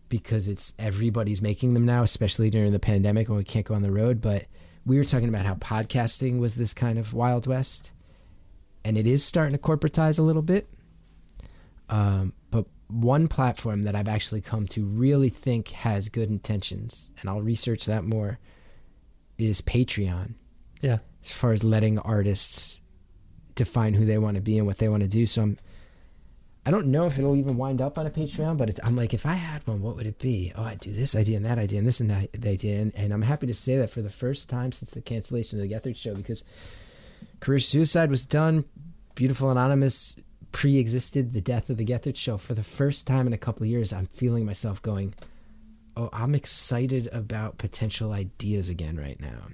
because everybody's making them now, especially during the pandemic when we can't go on the road. But we were talking about how podcasting was this kind of Wild West, and it is starting to corporatize a little bit. But one platform that I've actually come to really think has good intentions, and I'll research that more, is Patreon. Yeah. As far as letting artists define who they want to be and what they want to do. So I don't know if it'll even wind up on a Patreon, but I'm like, if I had one, what would it be? Oh, I'd do this idea and that idea and this and that idea. And I'm happy to say that for the first time since the cancellation of the Gethard show, because Career Suicide was done. Beautiful Anonymous pre-existed the death of the Gethard show. For the first time in a couple of years, I'm feeling myself going, oh, I'm excited about potential ideas again right now.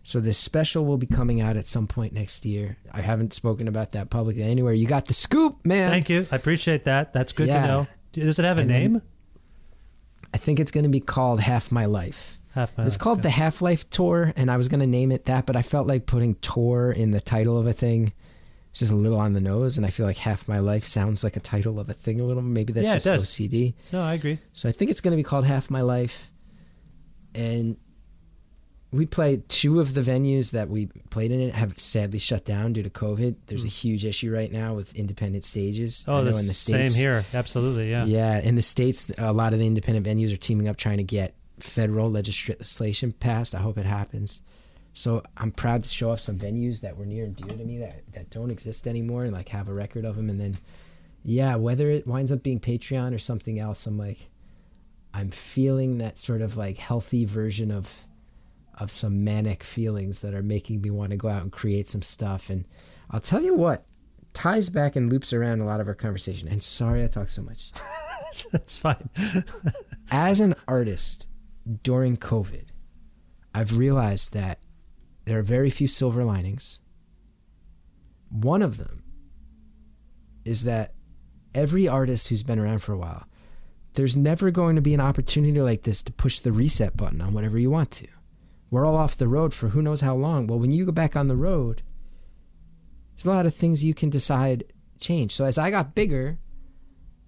So this special will be coming out at some point next year. I haven't spoken about that publicly anywhere. You got the scoop, man. Thank you. I appreciate that. That's good to know. Does it have a name? I think it's going to be called Half My Life. It's called the Half-Life Tour, and I was going to name it that, but I felt like putting tour in the title of a thing is just a little on the nose, and I feel like Half My Life sounds like a title of a thing a little. Maybe that's just OCD. No, I agree. So I think it's going to be called Half My Life, and we played 2 of the venues that we played in it have sadly shut down due to COVID. There's a huge issue right now with independent stages. Oh, in the States, same here. Absolutely, yeah. Yeah, in the States, a lot of the independent venues are teaming up trying to get federal legislation passed. I hope it happens. So I'm proud to show off some venues that were near and dear to me that don't exist anymore, and like have a record of them. And then, yeah, whether it winds up being Patreon or something else, I'm feeling that sort of like healthy version of some manic feelings that are making me want to go out and create some stuff. And I'll tell you what, ties back and loops around a lot of our conversation. And sorry I talk so much. That's fine. As an artist during COVID, I've realized that there are very few silver linings. One of them is that every artist who's been around for a while, there's never going to be an opportunity like this to push the reset button on whatever you want to. We're all off the road for who knows how long. Well, when you go back on the road, there's a lot of things you can decide change. So as I got bigger,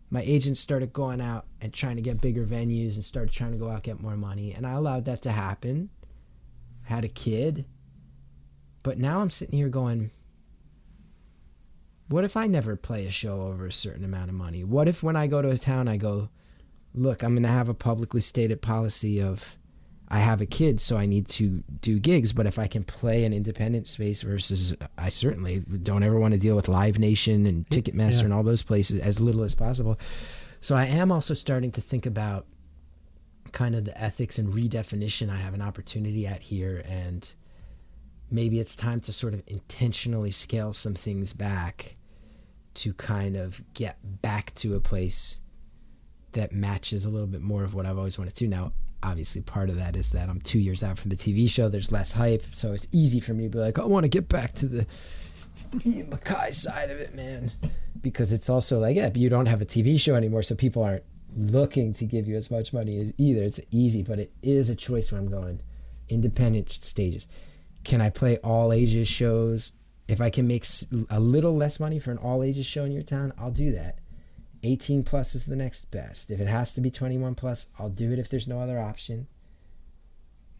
my agents started going out and trying to get bigger venues and started trying to go out, get more money. And I allowed that to happen. I had a kid. But now I'm sitting here going, what if I never play a show over a certain amount of money? What if when I go to a town, I go, look, I'm going to have a publicly stated policy of, I have a kid, so I need to do gigs, but if I can play an independent space versus I certainly don't ever want to deal with Live Nation and Ticketmaster and all those places as little as possible. So I am also starting to think about kind of the ethics and redefinition I have an opportunity at here, and maybe it's time to sort of intentionally scale some things back to kind of get back to a place that matches a little bit more of what I've always wanted to. Now, obviously, part of that is that I'm 2 years out from the TV show. There's less hype, so it's easy for me to be like, I want to get back to the Ian Mackay side of it, man. Because it's also like, yeah, but you don't have a TV show anymore, so people aren't looking to give you as much money as either. It's easy, but it is a choice where I'm going. Independent stages. Can I play all ages shows? If I can make a little less money for an all ages show in your town, I'll do that. 18 plus is the next best. If it has to be 21 plus, I'll do it if there's no other option.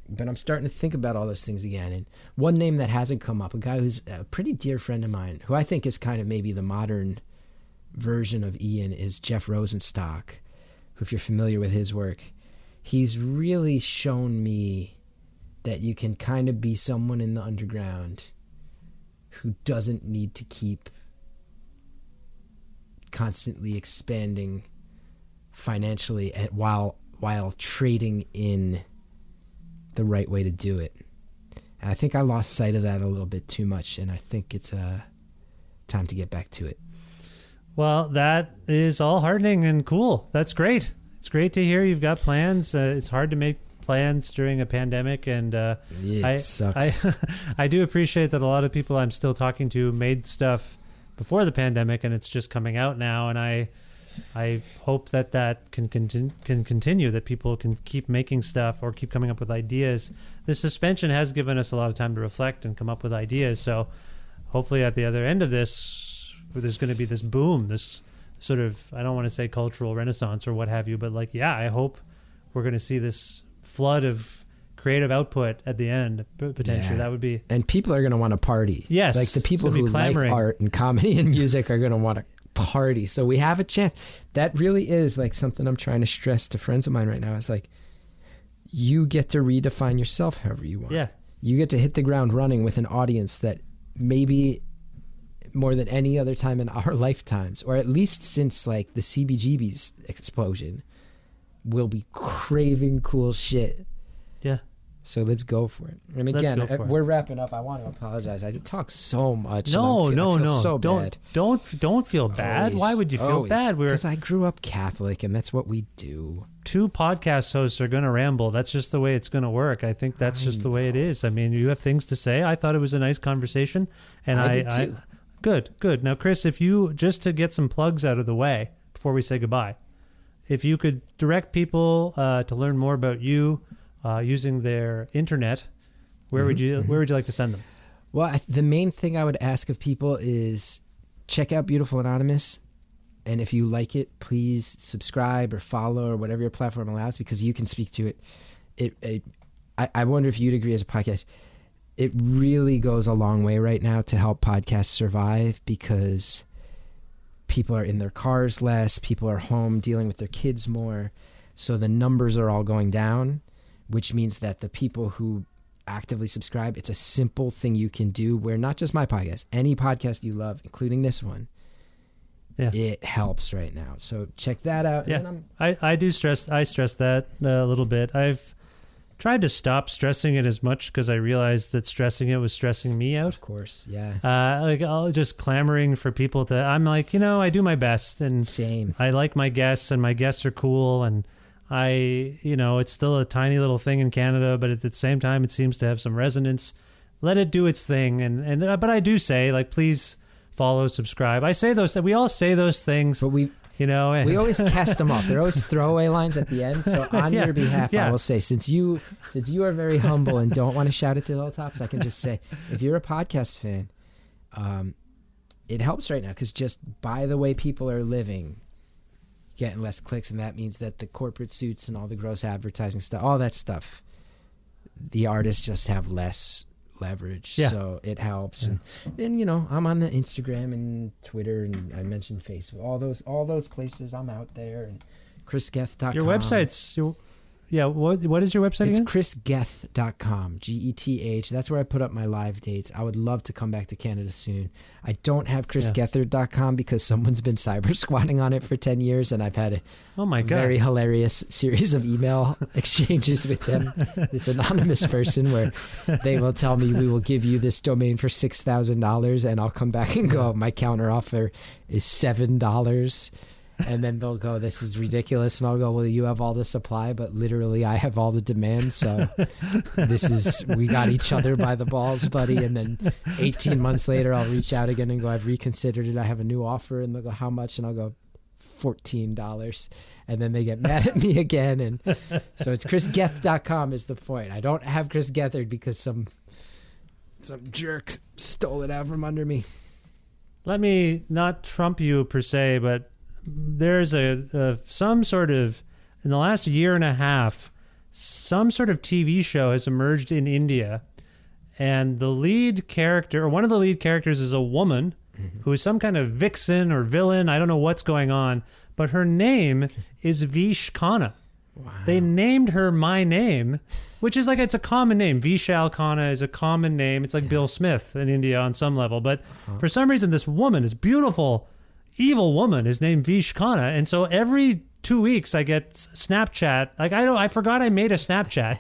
But I'm starting to think about all those things again. And one name that hasn't come up, a guy who's a pretty dear friend of mine, who I think is kind of maybe the modern version of Ian, is Jeff Rosenstock, who, if you're familiar with his work, he's really shown me that you can kind of be someone in the underground who doesn't need to keep constantly expanding financially while trading in the right way to do it. And I think I lost sight of that a little bit too much, and I think it's time to get back to it. Well, that is all heartening and cool. That's great. It's great to hear you've got plans. It's hard to make plans during a pandemic, and it sucks. I do appreciate that a lot of people I'm still talking to made stuff before the pandemic, and it's just coming out now, and I hope that can continue, that people can keep making stuff or keep coming up with ideas. The suspension has given us a lot of time to reflect and come up with ideas, so hopefully at the other end of this, there's going to be this boom, this sort of, I don't want to say cultural renaissance or what have you, but like, yeah, I hope we're going to see this flood of creative output at the end, potentially. Yeah. That would be... And people are going to want to party. Yes. Like the people who like art and comedy and music are going to want to party. So we have a chance. That really is like something I'm trying to stress to friends of mine right now. It's like, you get to redefine yourself however you want. Yeah. You get to hit the ground running with an audience that maybe more than any other time in our lifetimes, or at least since like the CBGB's explosion, will be craving cool shit. Yeah. So let's go for it. And again, we're wrapping up. I want to apologize. I talk so much. No. So bad. Don't feel bad. Always, Why would you feel bad? Because I grew up Catholic, and that's what we do. Two podcast hosts are going to ramble. That's just the way it's going to work. I think that's just the way it is. I mean, you have things to say. I thought it was a nice conversation, and I did too. Good. Now, Chris, if you, just to get some plugs out of the way before we say goodbye, if you could direct people to learn more about you using their internet, where would you like to send them? Well, the main thing I would ask of people is check out Beautiful Anonymous. And if you like it, please subscribe or follow or whatever your platform allows, because you can speak to it. I wonder if you'd agree as a podcast. It really goes a long way right now to help podcasts survive, because people are in their cars less, people are home dealing with their kids more. So the numbers are all going down, which means that the people who actively subscribe, it's a simple thing you can do where not just my podcast, any podcast you love, including this one, it helps right now. So check that out. Yeah, I stress that a little bit. I've tried to stop stressing it as much because I realized that stressing it was stressing me out. Of course, yeah. Like I'll just clamoring for people to, I'm like, I do my best, and same. I like my guests, and my guests are cool, and it's still a tiny little thing in Canada, but at the same time, it seems to have some resonance. Let it do its thing, but I do say, like, please follow, subscribe. I say those. We all say those things, but we always cast them off. They're always throwaway lines at the end. So on your behalf, I will say, since you are very humble and don't want to shout it to the hilltops, I can just say, if you're a podcast fan, it helps right now, because just by the way people are living, getting less clicks, and that means that the corporate suits and all the gross advertising stuff, all that stuff, the artists just have less leverage. Yeah. So it helps. Yeah. And then I'm on the Instagram and Twitter, and I mentioned Facebook, all those places. I'm out there, and chrisgeth.com. Your website's Yeah, what is your website It's again? chrisgeth.com, Geth. That's where I put up my live dates. I would love to come back to Canada soon. I don't have chrisgethard.com because someone's been cyber squatting on it for 10 years, and I've had a very hilarious series of email exchanges with them. This anonymous person where they will tell me, we will give you this domain for $6,000, and I'll come back and go, my counter offer is $7. And then they'll go, this is ridiculous. And I'll go, well, you have all the supply, but literally I have all the demand. So we got each other by the balls, buddy. And then 18 months later, I'll reach out again and go, I've reconsidered it. I have a new offer. And they'll go, how much? And I'll go, $14. And then they get mad at me again. And so it's chrisgeth.com is the point. I don't have Chris Gethard because some jerk stole it out from under me. Let me not trump you per se, but there's some sort of, in the last year and a half, some sort of TV show has emerged in India, and the lead character, or one of the lead characters, is a woman who is some kind of vixen or villain. I don't know what's going on, but her name is Vish Khanna. Wow. They named her my name, which is like, it's a common name. Vishal Khanna is a common name. It's like Bill Smith in India on some level. But for some reason, this woman, this beautiful, evil woman, is named Vish Khanna. And so every 2 weeks I get Snapchat. Like, I forgot I made a Snapchat.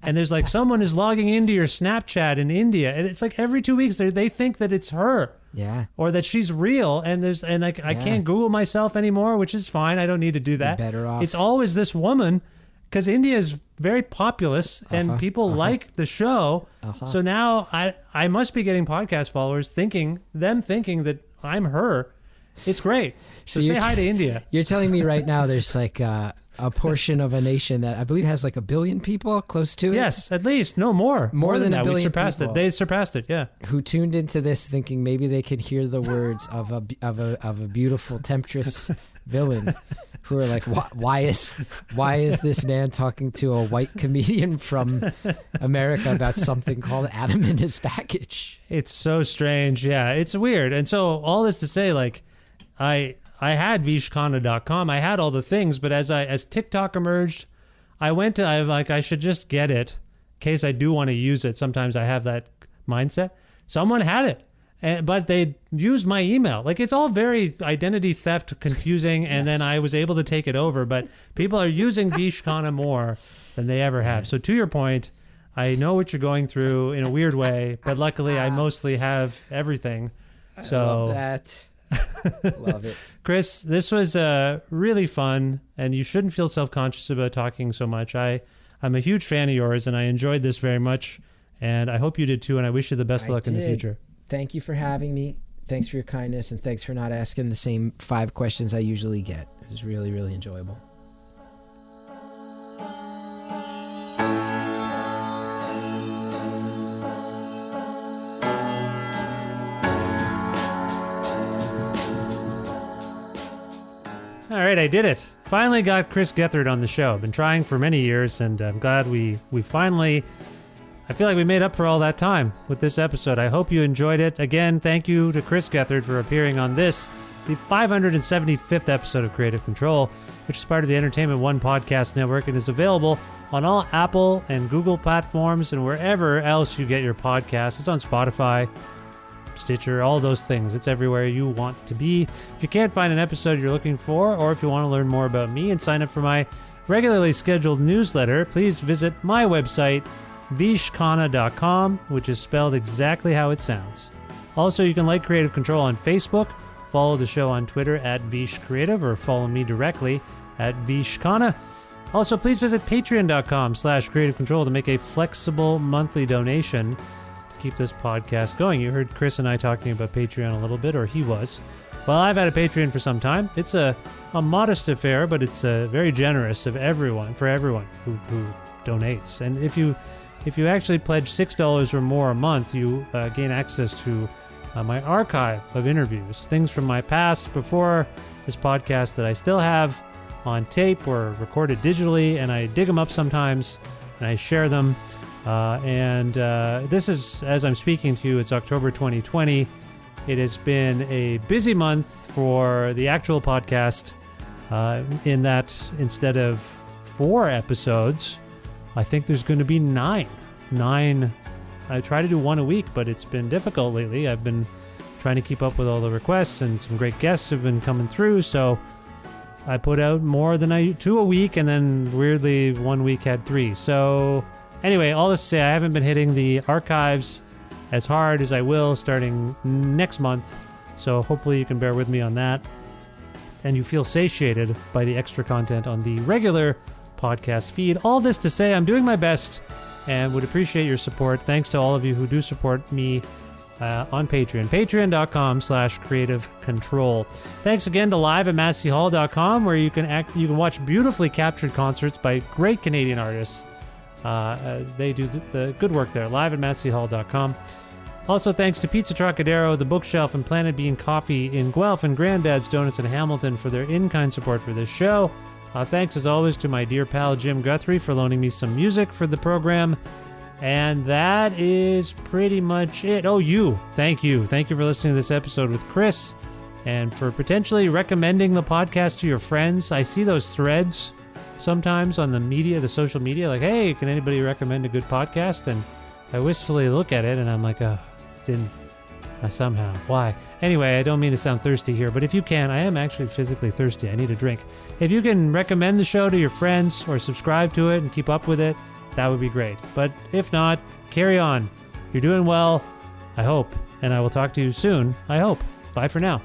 And there's like, someone is logging into your Snapchat in India. And it's like every 2 weeks they think that it's her. Yeah. Or that she's real. And I can't Google myself anymore, which is fine. I don't need to do that. You're better off. It's always this woman, because India is very populous and people like the show. So now I must be getting podcast followers thinking that I'm her. It's great. So say hi to India. You're telling me right now there's like a portion of a nation that I believe has like 1 billion people, close to it? Yes, at least. No, more. More than that. 1 billion We surpassed people. it. They surpassed it, yeah. Who tuned into this thinking maybe they could hear the words of a beautiful temptress villain, who are like, why is this man talking to a white comedian from America about something called Adam in his package? It's so strange. Yeah, it's weird. And so all this to say, like, I had vishkhanna.com. I had all the things, but as TikTok emerged, I should just get it in case I do want to use it. Sometimes I have that mindset. Someone had it, but they used my email. Like, it's all very identity theft confusing, and then I was able to take it over. But people are using Vishkhanna more than they ever have. So to your point, I know what you're going through in a weird way, but luckily I mostly have everything. So I love that. Love it. Chris, this was really fun, and you shouldn't feel self-conscious about talking so much. I'm a huge fan of yours, and I enjoyed this very much, and I hope you did too, and I wish you the best of luck in the future. Thank you for having me. Thanks for your kindness, and thanks for not asking the same 5 questions I usually get. It was really, really enjoyable. All right, I did it. Finally got Chris Gethard on the show. I've been trying for many years, and I'm glad we finally... I feel like we made up for all that time with this episode. I hope you enjoyed it. Again, thank you to Chris Gethard for appearing on this, the 575th episode of Creative Control, which is part of the Entertainment One podcast network and is available on all Apple and Google platforms and wherever else you get your podcasts. It's on Spotify, Stitcher, all those things. It's everywhere you want to be. If you can't find an episode you're looking for, or if you want to learn more about me and sign up for my regularly scheduled newsletter, please visit my website, vishkhanna.com, which is spelled exactly how it sounds. Also, you can like Creative Control on Facebook, follow the show on Twitter at VishCreative, or follow me directly at vishkhanna. Also, please visit patreon.com/Creative Control to make a flexible monthly donation keep this podcast going. You heard Chris and I talking about Patreon a little bit, or he was. Well, I've had a Patreon for some time. It's a modest affair, but it's very generous for everyone who donates. And if you actually pledge $6 or more a month, you gain access to my archive of interviews, things from my past before this podcast that I still have on tape or recorded digitally, and I dig them up sometimes and I share them. This is, as I'm speaking to you, it's October 2020. It has been a busy month for the actual podcast, in that instead of 4 episodes. I think there's going to be 9. I try to do one a week, but it's been difficult lately. I've been trying to keep up with all the requests, and some great guests have been coming through, so I put out more than 2 a week, and then weirdly 1 week had 3. So anyway, all this to say, I haven't been hitting the archives as hard as I will starting next month, so hopefully you can bear with me on that, and you feel satiated by the extra content on the regular podcast feed. All this to say, I'm doing my best and would appreciate your support. Thanks to all of you who do support me on Patreon. Patreon.com/Creative Control. Thanks again to live@masseyhall.com, where you can watch beautifully captured concerts by great Canadian artists. They do the good work there. Live@masseyhall.com. Also, thanks to Pizza Trocadero, The Bookshelf, and Planet Bean Coffee in Guelph, and Granddad's Donuts in Hamilton for their in-kind support for this show. Thanks, as always, to my dear pal Jim Guthrie for loaning me some music for the program. And that is pretty much it. Oh, thank you. Thank you for listening to this episode with Chris, and for potentially recommending the podcast to your friends. I see those threads sometimes on the social media, like, hey, can anybody recommend a good podcast? And I wistfully look at it, and I'm like, somehow. Why? Anyway, I don't mean to sound thirsty here, but if you can, I am actually physically thirsty. I need a drink. If you can recommend the show to your friends or subscribe to it and keep up with it, that would be great. But if not, carry on. You're doing well, I hope, and I will talk to you soon, I hope. Bye for now.